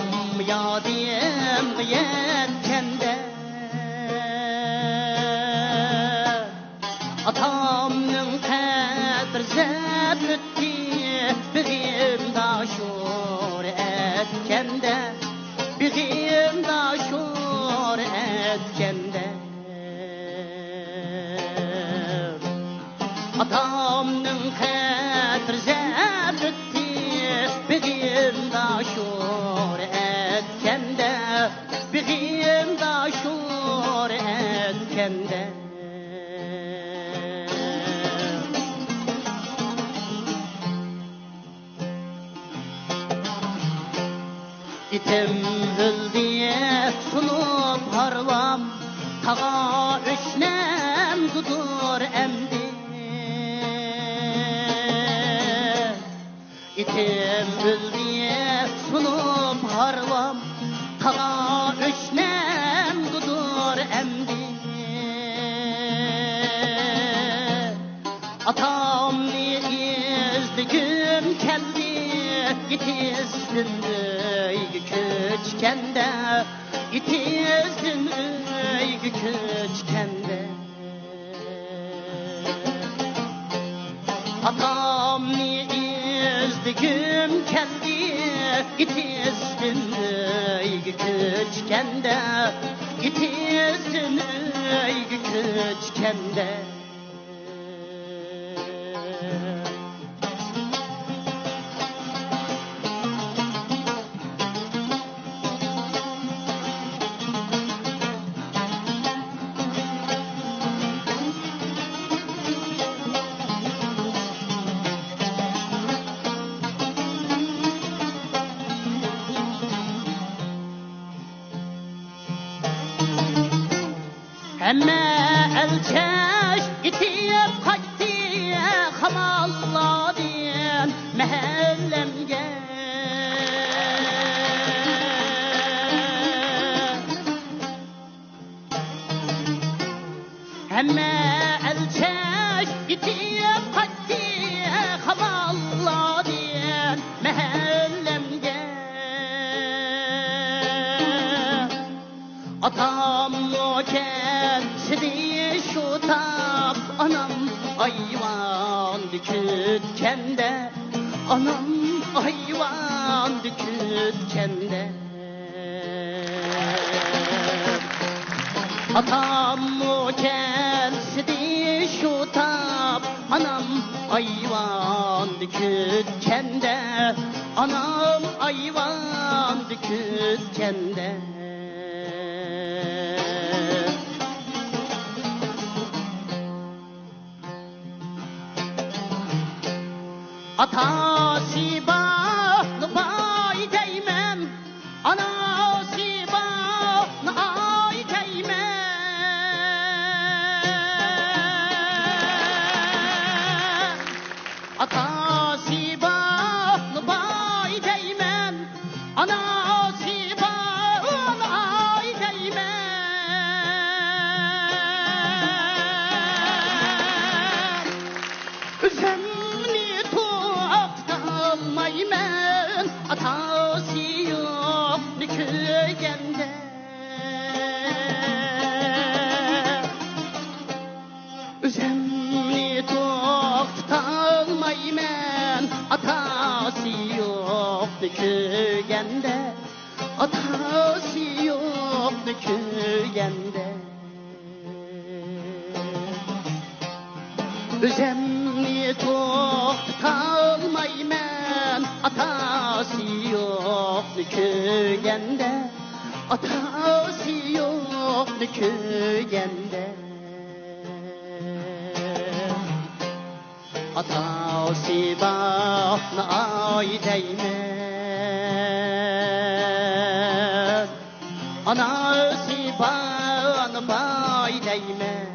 yadiyem yetkende atamның қадір зәбітті бігім дашур әткенде бігім дашур әткенде atamның қадір зәбітті бігім дашур әткенде бігім дашур әткенде İtim hüldiye sunup harlam Tağa üçnem dudur emdi İtim hüldiye sunup harlam Tağa üçnem dudur emdi Atam ni izdigim keldi Yetizdim öygü köçkende Yetizdim öygü köçkende Atam ni izdigim keldi Yetizdim öygü köçkende Yetizdim öygü köçkende Emme elçeş itiyip kaçtı Hamalladın mehellemge Emme elçeş itiyip kaçtı Hamalladın mehellemge Atam o kendisi şu tak anam ayvan dikütkende Anam ayvan dikütkende Atam o kendisi şu tak anam ayvan dikütkende Anam ayvan dikütkende Atası bağlı bay değmem Anası bağlı ay değmem Atası bağlı bay değmem Anası bağlı ay değmem Üzemli Maymen atası yok köyende Üzemli toktalmaymen atası yok köyende Atası yok köyende Üzemli toktalmaymen atası yok köyende Atası yok köyende Atası bağlı ay değmem Anası bağlı bay değmem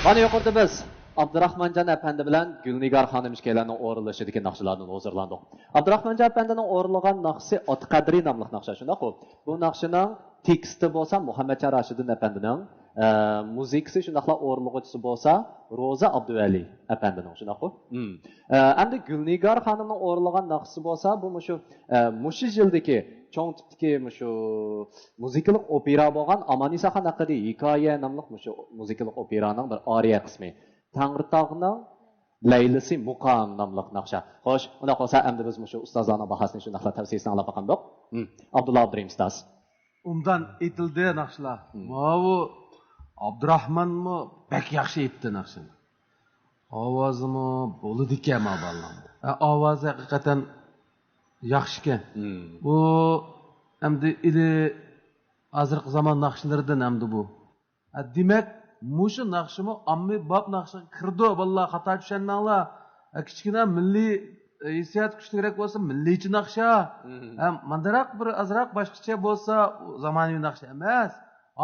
Mana yuqorida biz Abdurahmonjon apandi bilan Gulnigar xonim ikkalarining o'rinlashidagi naqshlarni hozirlandik. Abdurahmonjon apandining o'rinlagan naqshi Ot Qadri nomli naqsha, shundaq-ku. Bu naqshining teksti bo'lsa Muhammadjon Rashidin apandining, muzikasi shundaqla o'rinlag'uvchisi bo'lsa Roza Abduvali apandining, shundaq-ku. Endi Gulnigar xonimning o'rinlagan naqshisi bo'lsa bu mushu yildagi cho'ng tipdagi shu muzikalik opera bo'lgan Amanisaxon haqida hikoya nomli shu muzikalik operaning bir ariya qismi. Tangritog'ning Laylisi Muqam nomli naqsha. Xo'sh, unda qolsa endi biz shu ustozlarning bahosini shundaqla tavsiyasini olib qoldik. Abdulla Abdurim ustoz. Undan aytildi naqshlar. Bu Abdurahmonmi bek yaxshi aytdi naqshini. Ovozimi bo'ldi ekan maballam. Ovozi haqiqatan yaxshi ekan. Bu endi hozirgi zamon naqshlaridan endi bu. Demak, mushu naqshimi ammi bab naqshiga kirdi. Vallahi xato tushundinglar. Kichkina milliy hissiyat kuchliroq bo'lsa, milliychi naqsha. Mandaroq bir azroq boshqacha bo'lsa, zamonaviy naqsha emas.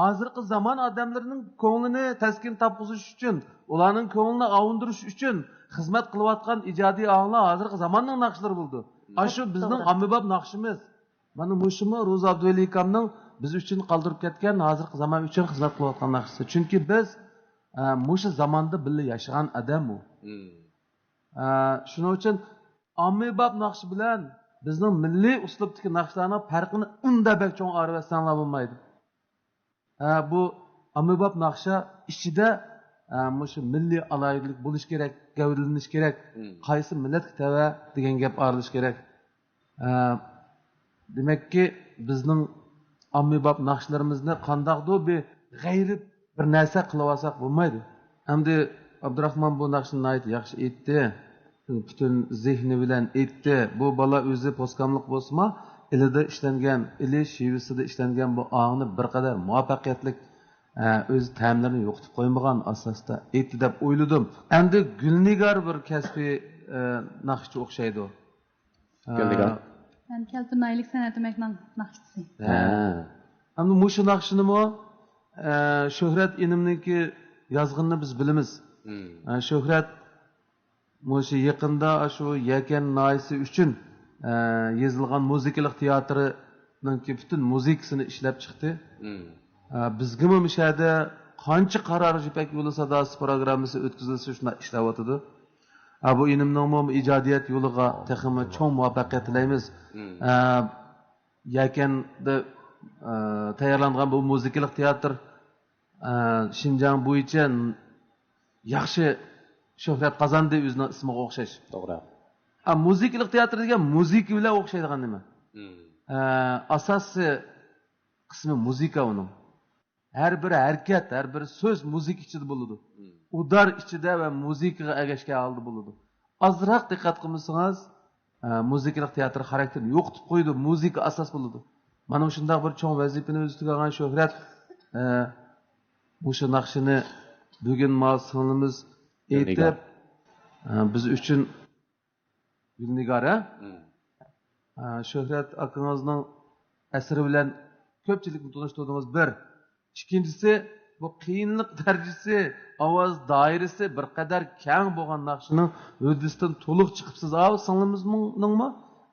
Hozirgi zamon odamlarining ko'nglini taskin topqizish uchun, ularning ko'nglini avundirish uchun xizmat qilayotgan ijodiy onglar hozirgi zamonning naqshlari bo'ldi. Shu bizning ommabop naqshimiz. Mana mushimi Roza Abduvali akamning biz uchun qoldirib ketgan hozirgi zamon uchun xizmat qilayotgan naqshisi. Chunki biz mushu zamonda birga yashagan odam u. Shuning uchun ommabop naqshi bilan bizning milliy uslubdagi naqshlarning farqini unda bek cho'ng ayirib bo'lmaydi. Bu ommabop naqsha ichida mushu milliy alaylik bo'lish kerak, gavdalanish kerak, qaysi millatga tava degan gap arilish kerak. Demakki, bizning ommabop naqshlarimizni qandaqdo bir g'ayrib bir narsa qilib olsak bo'lmaydi. Endi Abdurahmon bu naqshni yaxshi aytdi. Butun zehni bilan aytdi. Bu bola o'zi poskamlik bo'lsa-mu, ilida ishlangan, shivisida ishlangan bu ongni bir qadar muvaffaqiyatli o'z ta'mlarini yo'qotib qo'ymagan asosda aytdi deb o'yladim. Endi Gulnigar bir kasbiy naqshchi o'xshaydi. Gulnigar. Ben Keltirnaylik san'at emekning naqshchisi. Endi mushu naqshinimi Shuhrat inimniki yozg'inni biz bilamiz. Shuhrat mushu yaqinda shu Yakan noyisi uchun yozilgan muzikalik teatrining butun muzikasini ishlab chiqdi. Bizga mishada qancha qaror Ipak yo'li sadosi programmasi o'tkazilsa shuna ishlayotdi. Bu inimning ijodiyat yo'liga texmi cho'ng muvaffaqiyat tilaymiz. Yakanda tayyorlangan bu muzikalik teatr Shinjang bo'yicha yaxshi shuhrat qozondi o'zining ismiga o'xshash. To'g'ri. Muzikalik teatr degan muzika bilan o'xshaydigan nima? Asosiy qismi muzika uning. Har bir harakat, har bir so'z muzika ichida bo'ladi. Udar ichida va muzikaga agashgan holda bo'ladi. Azroq diqqat qilmasangiz, muzikalik teatr xarakterini yo'qotib qo'ydi, muzika asos bo'ladi. Mana shunday bir cho'ng vazifani o'z ustiga olgan Shuhrat o'sha naqshini bugun mas'ulimiz aytib biz uchun Gulnigar Shuhrat akangizning asri bilan ko'pchilikni tanishtirdiğimiz bir. İkincisi bu qiyinlik darajasi, ovoz doirasi bir qadar keng bo'lgan naqshning o'zisidan to'liq chiqibsiz. Singlimizning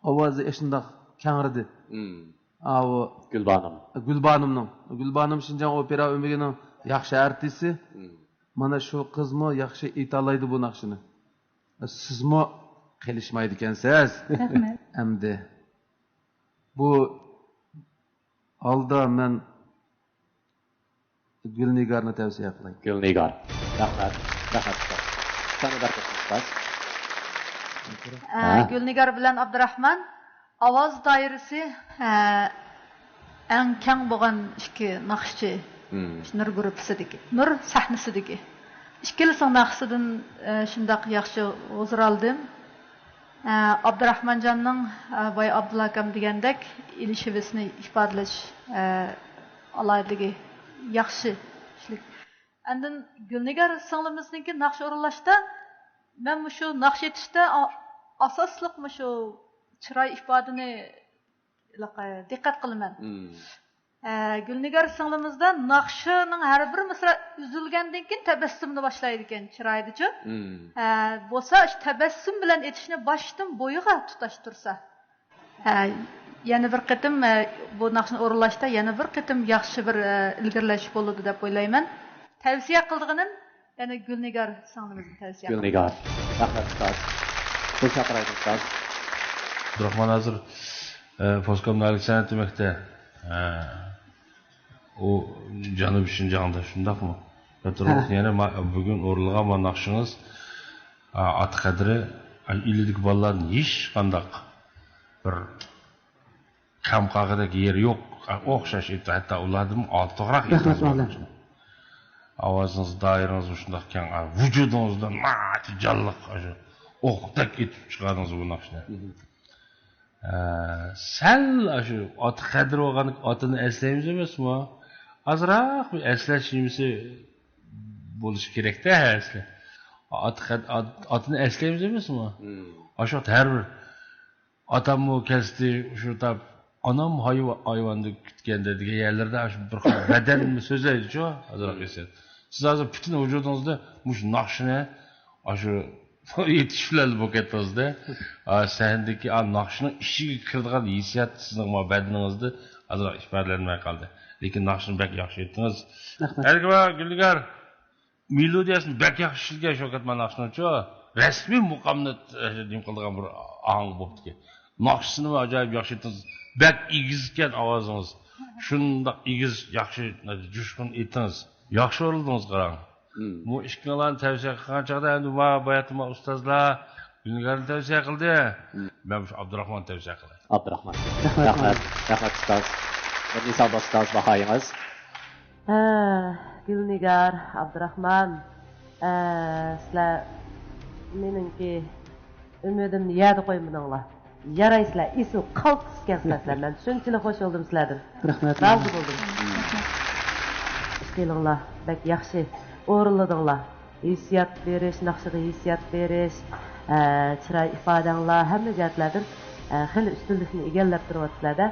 ovozi shundoq kengridi. Gulbanimning. Gulbanim Shinjang opera o'migining yaxshi artisti. Mana shu qizmi yaxshi aytalaydi bu naqshini. Sizmi qilishmaydi ekansiz. Rahmat. Endi bu alda men Gulnigarni tavsiya qilaman. Gulnigar. Rahmat. Rahmat. Sana barkatlar. Gulnigar bilan Abdurahmon ovoz doirasi eng keng bo'lgan ikki naqshchi Nur gruppasidagi, Nur sahnasidagi. Ikkilasi naqshsidan shundaq yaxshi huzur oldim. Abdurahmonjonning boy Abdulla akam degandek ilishibisini ifodalash alaydigi yaxshi ishlik. Andin Gulnigar singlimizniki naqsh o'rinlashda men shu naqsh etishda asosliq shu chiroy ifodani diqqat qilaman. Gülnigar singlimizda naqshining har bir misra uzilgandan keyin tabassumni boshlaydi ekan chiroylichi. Bo'lsa tabassum bilan etishni boshdan bo'yiga tutashtirsa. Yana bir qitim bu naqshni o'rinlashda yana bir qitim yaxshi bir ilgirlash bo'ladi deb o'ylayman. Tavsiya qildiganim yana Gülnigar singlimizni tavsiya qildim. Gülnigar. Rahmat ustoz. Teşekkür ederim ustoz. Abdurahmon hozir Postkomnalik san'at demakda u Janubiy Shinjongda shundaqmi? Yana bugun o'rilgan bu naqshingiz at qadri illik bolalarning hech qanday bir kam qag'idagi yeri yo'q. O'xshash edi, hatto ulardan ortiqroq edi. Ovozingiz, doirangiz shundoq keng, vujudingizdan jonliq o'qdek etib chiqardingiz bu naqshni. Sal shu ot qadri bo'lgan otini eslaymiz emasmi? Azroq bir eslashimiz bo'lishi kerak-da asli. Otini eslaymiz emasmi? O'sha har bir otamni keldi shu tab onam hayvonni kutganda degan yerlarda shu bir badanni so'zlaydi-ku, azroq esan. Siz hozir butun vujudingizda mush naqshni shu yetishlar bo'lib ketdingizda, sahnadagi naqshning ichiga kiradigan hissiyat sizning badaningizda azroq ifodalanmay qoldi. Lekin naqshni bak yaxshi aytdingiz. Albatta, Gülnigar melodiyasini bak yaxshi ishlatgan Shavkatman naqshni-chu, rasmiy muqomni dim qilgan bir ohang bo'libdi. Naqshini ajoyib yaxshi aytdingiz. Bak igizgan ovozingiz. Shundoq igiz yaxshi jushqun aytdingiz. Yaxshi o'rildingiz qarang. Bu ishqalarni tavsiya qilgan chaqda endi bayatma ustozlar Gülnigarni tavsiya qildi. Men shu Abdurahmon tavsiya qilay. Abdurahmon. Rahmat ustoz. Nisa ustoz bahoyingiz. Gülnigar, Abdurahmon, sizlar meningki umidimni yerda qo'ymadinglar. Yaraysizlar, isu qaltisizlar. Men shunchalik xush bo'ldim sizlardan. Rahmat. Razı bo'ldim. İşqilinglar, bak yaxshi o'rinladinglar. Hissiyat berish, naqshga hissiyat berish, chiroy ifodanglar hamma jihatlardan xil ustunlikni egallab turyapsizlar-da.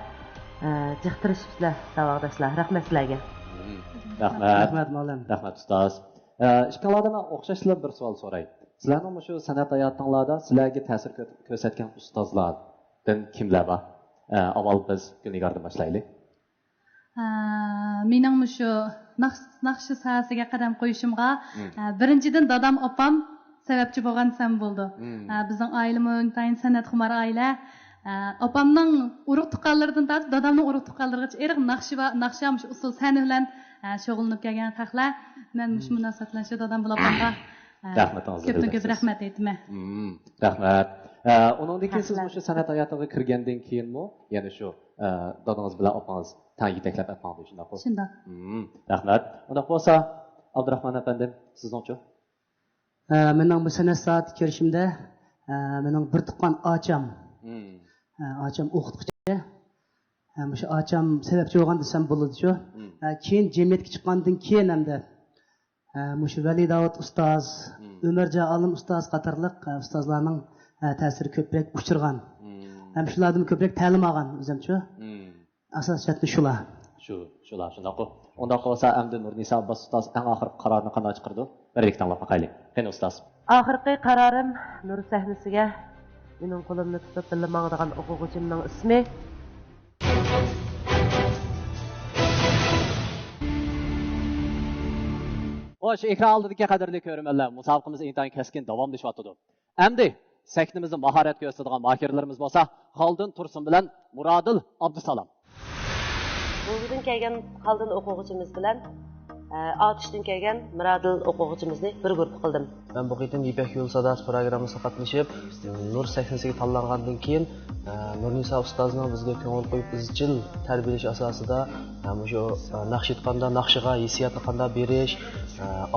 Jiqtirishibsizlar, savodashlar. Rahmat sizlarga. Rahmat mo'lim. Rahmat ustoz. Ishqalardan o'xshashlar bir savol so'ray. Sizlarning shu san'at hayotingizda sizlarga ta'sir ko'rsatgan ustozlardan kimlar bor? Avval biz Gülnigardan boshlaylik. Mening shu naqshi sohasiga qadam qo'yishimga birinchidan dadam opam sababchi bo'lgan sam bo'ldi. Bizning oilamiz intayin san'atxumar oila. Opamning urug' tuqqanlaridan tortib dadamning urug' tuqqanlarigacha eriq naqshi ham usul sahna bilan shug'ullanib kelgan haqlar. Men shu munosabat bilan shu dadam bilan opamga ko'p rahmat aytaman. Rahmat. Uningdan keyin siz shu san'at hayotiga kirgandan keyinmi, ya'ni shu dadangiz bilan opangiz tan yetaklab aytmoqdi shundaqmi? Shunday. Rahmat. Unda bo'lsa, Abdurahmon afandim, sizning-chi? Mening bu san'at soati kirishimda mening bir tuqqan ocham. Ocham o'qituvchi. O'sha ocham sababchi bo'lgan desam bo'ladi-chu. Keyin jamiyatga chiqqandan keyin hamda Mushu Vali Davud ustoz, Ömerja Alim ustoz qatorliq ustozlarning ta'siri ko'proq uchirgan. Ham shulardan ko'proq ta'lim olgan o'zimcha. Asosiyatni shular. Shular shunaqo. Unda qolsa Amdi Nurnisa Abbas ustoz eng oxirgi qarorni qanday chiqardi? Birlik tanlab boqaylik. Qani ustoz. Oxirgi qarorim nur sahnasiga mening qo'limni tutib birga mangdigan o'quvchimning ismi Xo'sh, ekran oldidagi qadrli ko'rmanlar, musobaqamiz intayin keskin davomlashyapti. Endi sahnamizda mahorat ko'rsatadigan mahirlarimiz bo'lsa, Xaldun Tursun bilan Murodil Abdusalom. Bugun kelgan Xaldun o'quvchimiz bilan Atishdan kelgan Murodil o'quvchimizni bir guruh qildim. Men bu qitim Ipak yo'l sadasi programmasida qatnashib, Nur sahnasiga tanlangandan keyin Nurnisa ustozning bizga ko'ngil qo'yib izchil tarbiyalash asosida shu naqsh etganda naqshiga hissiyatni qanday berish,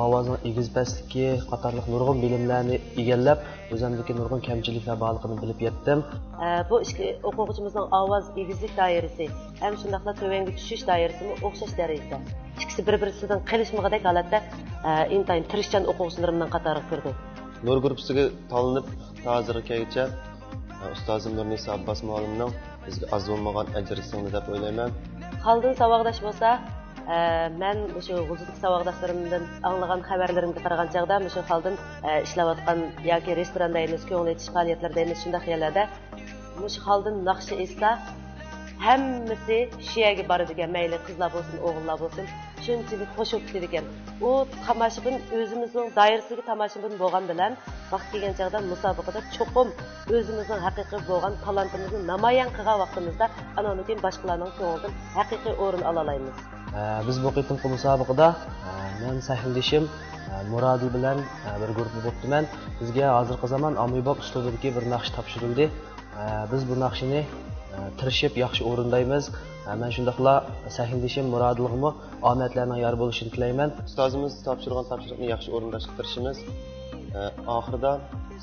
ovozning egiz pastligi qatorliq nurg'un bilimlarni egallab, o'zimdagi nurg'un kamchiliklar borligini bilib yetdim. Bu ikki o'quvchimizning ovoz egizlik doirasi ham shundaqla tövanga tushish doirasini o'xshash darajada. İkisi bir-birisidan qilishmag'idek holatda intayin tirishchan o'quvchilarimdan qatoriga kirdi. Nur gruppasiga tanlanib, hozirgacha ustozim Nurnisa Abbas muallimning bizga az bo'lmagan ajr singdi deb o'ylayman. Xaldan savaqdaş bolsa, men şu g'uzudlik savaqdaşlarımdan anlagan xabarlarimga qaragan chaqda, şu xaldan ishlayotgan yoki restoranda emas, ko'ngil etish faoliyatlarida emas, shunday yerlarda şu xaldan naqshi esa hammasi shu yerga boradigan, mayli qizlar bo'lsin, o'g'illar bo'lsin, shunchalik qo'shib ketadi ekan. U tomoshabin o'zimizning doirasiga tomoshabin bo'lgan bilan vaqt kelgan chaqda musobaqada cho'qim o'zimizning haqiqiy bo'lgan talantimizni namoyon qilgan vaqtimizda anonokin boshqalarning ko'nglidan haqiqiy o'rin ola olamiz. Biz bu qitimqi musobaqada men sahnadishim Muradi bilan bir guruh bo'libdiman. Bizga hozirgi zamon Amibop uslubidagi bir naqsh topshirildi. Biz bu naqshini tirishib yaxshi o'rindaymiz. Men shundaqla sahnadishim Muradilg'imi omadlarning yor bo'lishini tilayman. Ustozimiz topshirgan topshiriqni yaxshi o'rindashga tirishimiz. Oxirida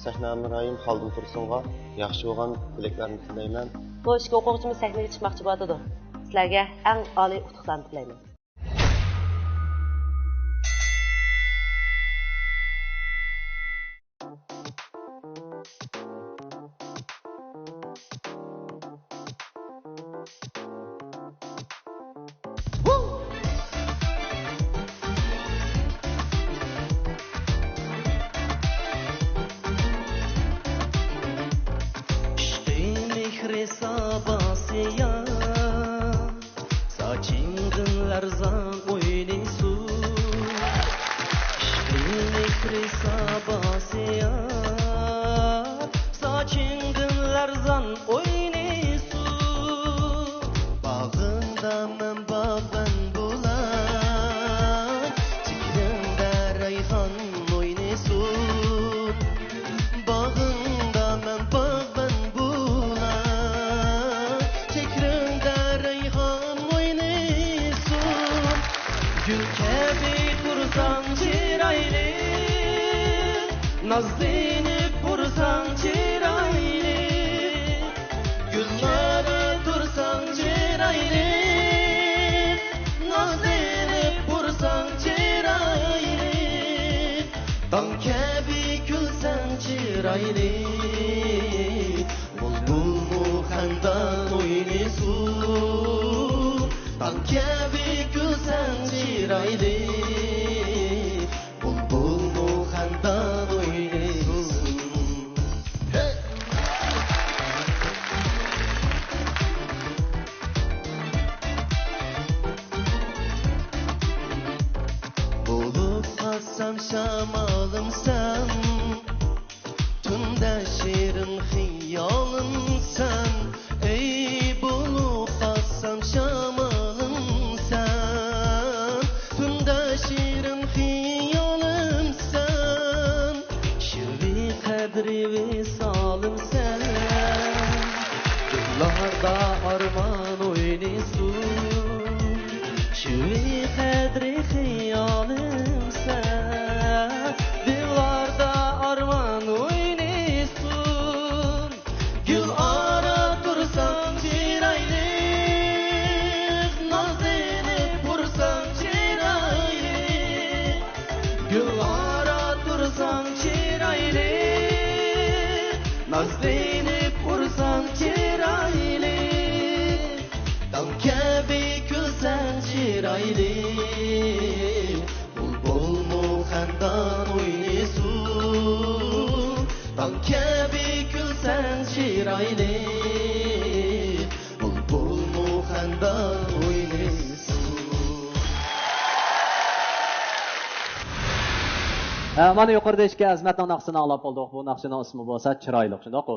sahna amirayim Xaldan Tursunga yaxshi bo'lgan tilaklarni tilayman. Bu ishga o'quvchimiz sahnaga chiqmoqchi bo'ladi. Sizlarga eng oliy utuqlarni tilayman. Mana yuqorida ishga azmatning naqsini anglab oldik. Bu naqshining ismi bo'lsa chiroyli, shundoq.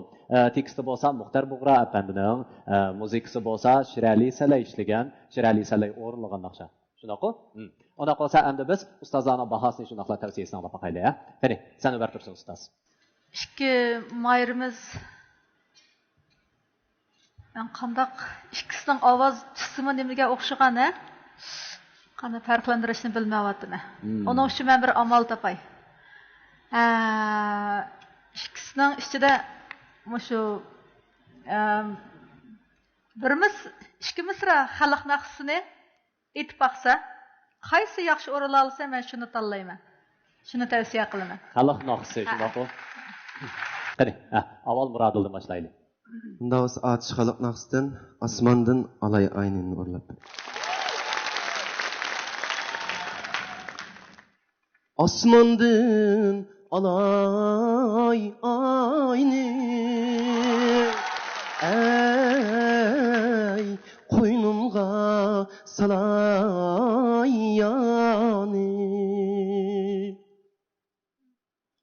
Teksti bo'lsa Muxtar Bug'ra apandining, muzikasi bo'lsa Shirali Salay ishlagan, Shirali Salay o'rinlagan naqsha. Shundoq. Ona qolsa endi biz ustozlarning bahosini shundoqla tavsiyasini olib qo'yaylik. Qani, sen o'bar tursin ustoz. İki mayrimiz ben qandaq ikkisining ovoz tizimi nimaga o'xshagan, qanday farqlantirishni bilmayapman. Onun uchun men bir amal topay. İkisining ichida shu birimiz ikki misra xalq naqsini aytib baqsa, qaysi yaxshi o'rin olsa men shuni tanlayman. Shuni tavsiya qilaman. Xalq naqsi shundoq. Qani, avval Muradildan boshlaylik. Unda o'z atish xalq naqsidan osmondan olay aynini o'rlab. osmondan olay oyni ey qo'ynimga salay yani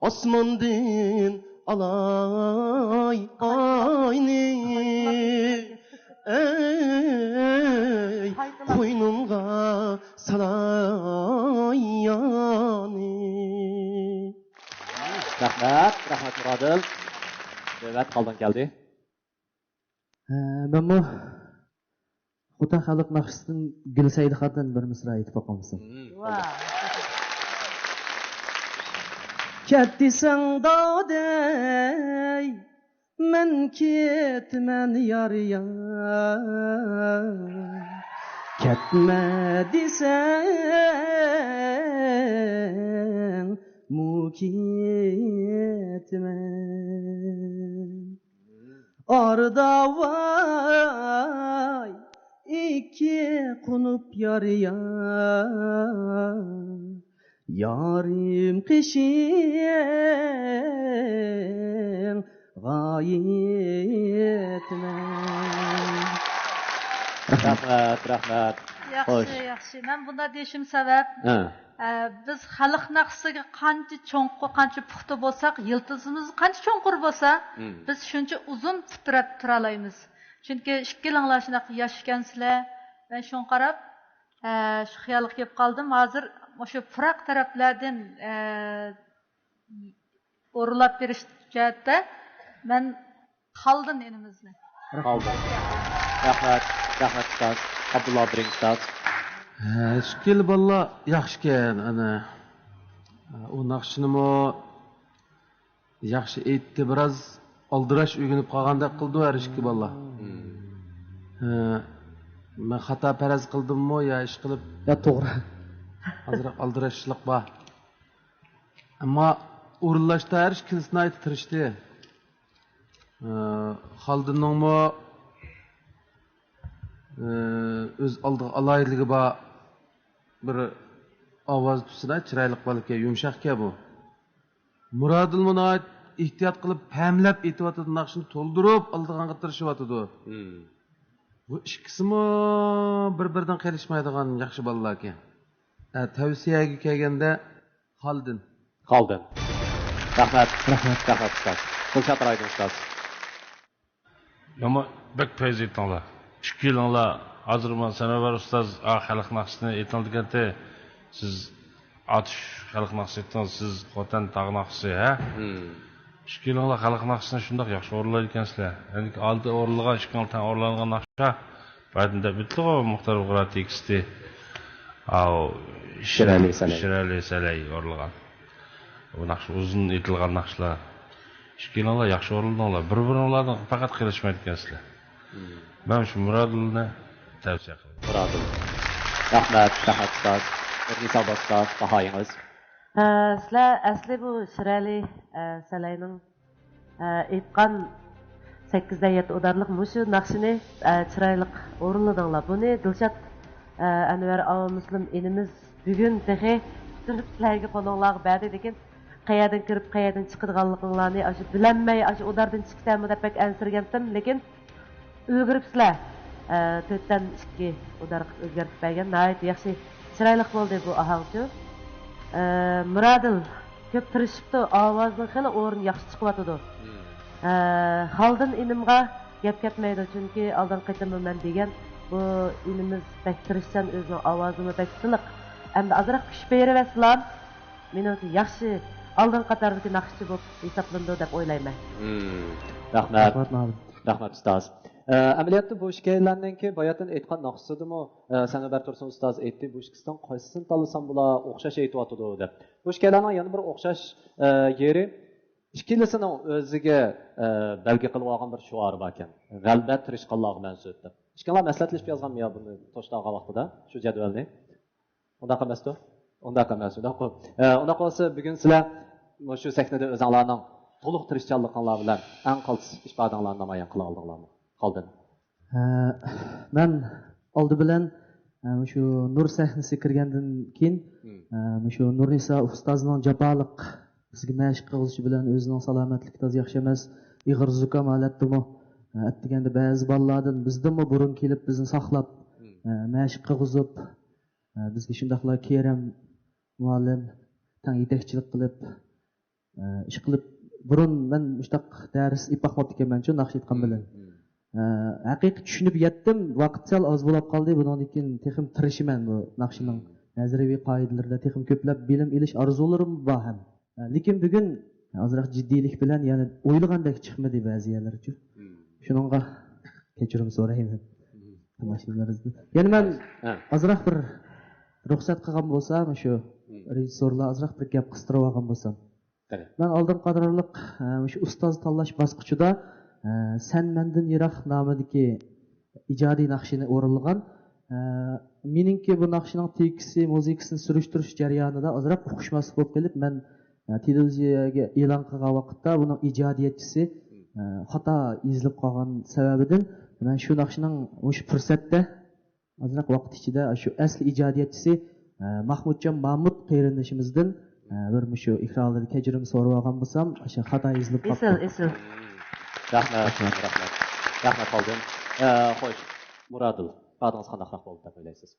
osmondan olay oyni ey qo'ynimga salay yani rahmat Murodil. Evet, qaldan keldi. Ben bu Xudo xalq naqshisidan Gulsaydi xatdan bir misra aytib boqamsan. Ketdisang dodey men ketman yar ketme desang mu ketman orda vay iki qo'nib yar yarim qishin g'oyitman. Rahmat. Yaxshi. Men bunda deyishim sabab, biz xalq naqshisiga qancha cho'nqur, qancha puxta bo'lsak, yiltizimiz qancha cho'nqur bo'lsa, biz shuncha uzun titrab tura olamiz. Chunki ikkilanglar shunaqa yosh ekansizlar. Men shunga qarab, shu xayolga kelib qoldim. Hozir o'sha Puroq taraflardan o'rlab berish jihatda men qoldim enimizni. Rahmat ustoz. Abdulloh Biring ustoz. Shikil bolla yaxshi ekan, ana. U naqshinimi yaxshi aytdi, biroz oldirash uyg'unib qolgandek qildi har ikki bolla. Men xato paraz qildimmi yo ish qilib? Ya to'g'ri. Azroq oldirashlik bor. Ammo o'rinlashda har ikkilisini aytib tirishdi. Xaldiningmi o'z oldiga aloyidligi bor bir ovoz tusida chiroyli bo'lgan, yumshoqga bu. Murodil Munoyat ehtiyot qilib pamlab aytyotdi, naqshini to'ldirib oldiganga tirishyotdi. Bu ikkisimi bir-biridan qilishmaydigan yaxshi bolalar ekan. Tavsiyaga kelganda Xaldin. Rahmat ustoz. Dilshod Raydon ustoz. Ama bek payz aytdinglar. 2 yilinglar hozir men Sanovar ustoz xalq naqshisini aytildikanda siz atish xalq naqshi aytdingiz, siz Xotan tog' naqshi, ha? 2 yilinglar xalq naqshisini shundoq yaxshi o'rlar ekansizlar. Ya'ni oldi o'rlagan 2 yil tan o'rlangan naqsha ba'dida bitdi-ku Muxtor G'ura teksti. Shirali salay o'rlagan. Bu naqsh uzun aytilgan naqshlar. 2 yilinglar yaxshi o'rlandinglar. Bir-biringlardan faqat qilishmaydi ekansizlar. Ben şu Muradilni tavsiya qilaman. Muradil. Rahmat ustoz. Nisa ustoz, bahoyingiz. Sizlar asli bu Shirali Salayning aytgan 8-7 o'darliq mushu naqshini chiroyli o'rinladinglar. Buni Dilshod Anvar Muslim inimiz bugun tehi tutilib sizlarga qo'linglarga berdi degan qayerdan kirib qayerdan chiqadiganliginglarni shu bilanmay shu o'dardan chiqsammi deb pek ansirgandim, lekin o'g'iribsizlar. 4dan 2 o'dar o'zgartib bergan. Nəhayət yaxshi chiroyli bo'ldi bu ahangchi. Muradil ko'p tirishibdi, ovozning xili o'rin yaxshi chiqyotdi. Xaldin inimga gap ketmaydi, chunki oldin qaytaman degan bu inimiz bek tirishchan o'zining ovozini bek siliq. Endi azroq kuch beribsizlar. Menimcha yaxshi oldin qatardagi naqshchi bo'lib hisoblandi deb o'ylayman. Rahmat ustoz. Amaliyotda bu ishlardan keyin bayatdan aytgan naqshidimi Sanobar Tursun ustoz aytdi, bu ikkisidan qaysisini tanlasam bular o'xshash aytyapti deb. Bu ishlarning yana bir o'xshash yeri ikkilisining o'ziga belgi qilib olgan bir shuar bor ekan. G'albat tirishqanlar mansub deb. Ishkalar maslahatlashib yozganmi yo buni to'shtagan vaqtida shu jadvalni? Undaqa emasdi? Undaqa emas. Undaqa bo'lsa bugun sizlar shu sahnada o'zinglarning to'liq tirishchanliklaringiz bilan eng qaltis ifodalaringizni namoyon qila oldinglarmi? Qoldi. Men oldi bilan shu nur sahnasiga kirgandan keyin shu Nurnisa ustozning jafoliq bizga mashq qilishi bilan o'zining salomatlik toz yaxshi emas ig'ir zukam holatdami deganda ba'zi bolalardan bizdami burun kelib bizni saqlab mashq qilg'izib bizga shundoqlar keram muallim tang yetakchilik qilib ish qilib burun man mushtaq dars ipaqmabdi ekanmanchu naqsh aytgan bilan haqiqiy tushunib yetdim vaqt sal oz bo'lib qoldi bundan keyin texim tirishiman bu naqshining nazariy qoidalarida texim ko'plab bilim ilish orzularim bor ham lekin bugun ozroq jiddiylik bilan yana o'ylagandek chiqmadi ba'zi yerlarchi shunga kechirim so'rayman tomoshabinlarimizdan yana man ozroq bir ruxsat qilgan bo'lsam shu rejissyorlar ozroq bir gap qistirib olgan bo'lsam man oldin qatorliq shu ustoz tanlash bosqichida sen mendan yiroq nomidagi ijodiy naqshini o'rinlagan meningki bu naqshining tekisi muzikasini surishtirish jarayonida ozroq uqishmaslik bo'lib kelib man televiziyaga e'lon qilgan vaqtda buning ijodiyatchisi xato izlab qolgan sababidan man shu naqshining o'sha fursatda ozroq vaqt ichida shu asli ijodiyatchisi mahmudjon mahmud qarindoshimizdan bir shu ekranda kechirim so'rab olgan bo'lsam o'sha xato izlab qoldim esil rahmat Xoldin xo'sh Murodil ba'dingiz qanaqroq bo'ldi deb o'ylaysiz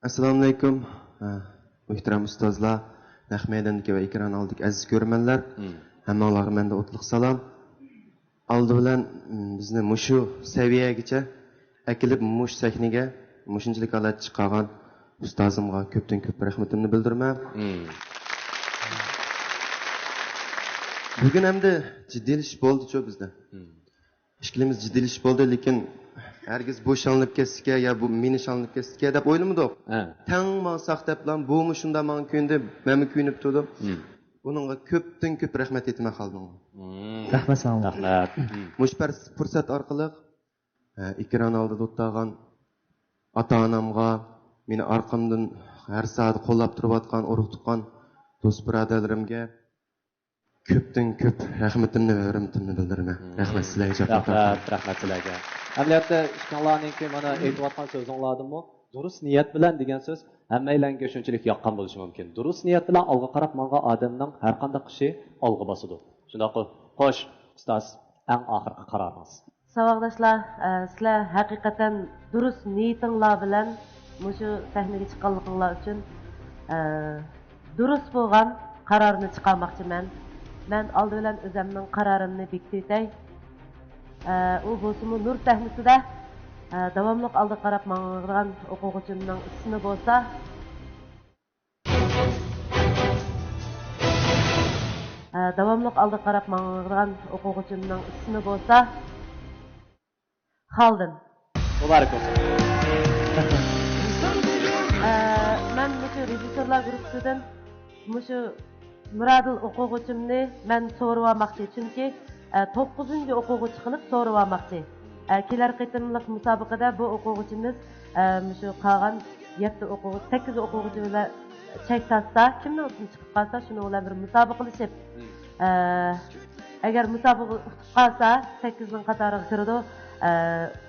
assalomu alaykum muhtaram ustozlar naq maydondagi va ekran oldidagi aziz ko'rmanlar hammanglarga menda o'tliq salom oldi bilan bizni mushu saviyagacha akilib mush sahnaga mushunchalik holat chiqargan ustozimga ko'pdan ko'p rahmatimni bildiraman bugun hamda jiddiylashish bo'ldi-chu bizda ishqilimiz jiddiylashish bo'ldi lekin hargiz bo'shanib ketishga yo bu meni shanib ketishga deb o'ylamadik tang maqsad deblan bumi shunda man kuyindi men kuyinib turdim buningga ko'pdan ko'p rahmat aytmoq qoldim rahmat rahmat mush fursat orqali ekran oldida o'tirgan ota onamga meni orqamdan har soat qo'llab turayotgan urug' tuqqan do'st birodarlarimga ko'pdan ko'p rahmatimni va hurmatimni bildiraman rahmat sizlarga rahmat sizlarga amaliyotda ishqonlarninki mana aytayotgan so'zinglardimi durust niyat bilan degan so'z hammanglarga shunchalik yoqqan bo'lishi mumkin durust niyat bilan olg'a qarab mangan odamning har qanday ishi olg'a bosadi shundoq xo'sh ustoz eng oxirgi qaroringiz saboqdoshlar sizlar haqiqatan durust niyatinglar bilan mushu sahnaga chiqqanliginglar uchun durust bo'lgan qarorni chiqarmoqchiman men oldi bilan o'zimning qarorimni bekitay u bo'lsa nur sahnasida davomli oldi qarab mang'irgan o'quvchimning ismi bo'lsa davomli oldi qarab mang'irgan o'quvchimning ismi bo'lsa Xoldin muborak bo'lsin men mushu rejissyorlar guruhidan mushu Murodil o'quvchimni men so'rab olmoqchi chunki 9-chi o'quvchi qilib so'rab olmoqchi kelar qitimliq musobaqada bu o'quvchimiz mushu qolgan 8 o'quvchi bilan chek tassa kimning ismi chiqib qolsa shuni bilan bir musobaqalashib agar musobaqa uqib qolsa 8ning qatoriga kirdi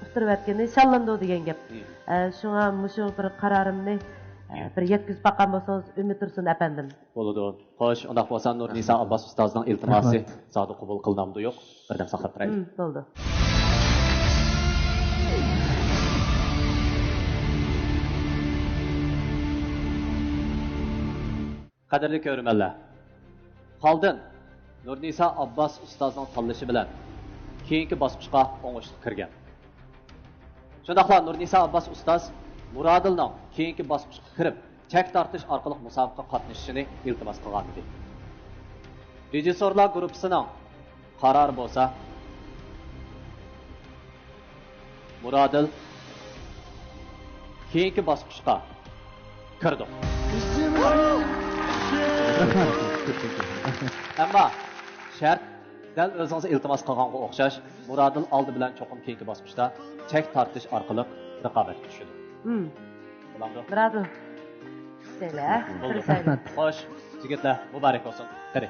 uqtirib aytganda shallandi degan gap shunga mushu bir qarorimni bir yetkazib baqqan bo'lsangiz umid tursin apandim bo'ladi xo'sh undaq bo'lsa Nurnisa Abbos ustozning iltimosi zodi qabul qilindimdi yo'q birdam saqlab turaylik bo'ldi qadrli ko'rmanlar Xoldin Nurnisa Abbos ustozning tanlashi bilan keyingi bosqichga o'ngishli kirgan shundaqla Nurnisa Abbos ustoz Murodilning keyingi bosqichga kirib chek tortish orqali musobaqa qatnashishini iltimos qilgan edi rejissyorlar guruhining qarori bo'lsa Murodil keyingi bosqichga kirdi ammo shart dal o'zingiz iltimos qilganga o'xshash Murodil oldi bilan cho'qim keyingi bosqichda chek tortish orqali raqobatga tushdi Murodil xo'sh yigitlar muborak bo'lsin qani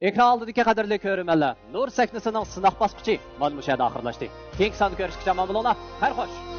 Ekran oldidagi qadrli ko'rmanlar, Nur sahnasining sinoq bosqichi mana bu yerda oxirlashdi. Keyingi sonda ko'rishguncha omon bo'linglar. Xayr xo'sh.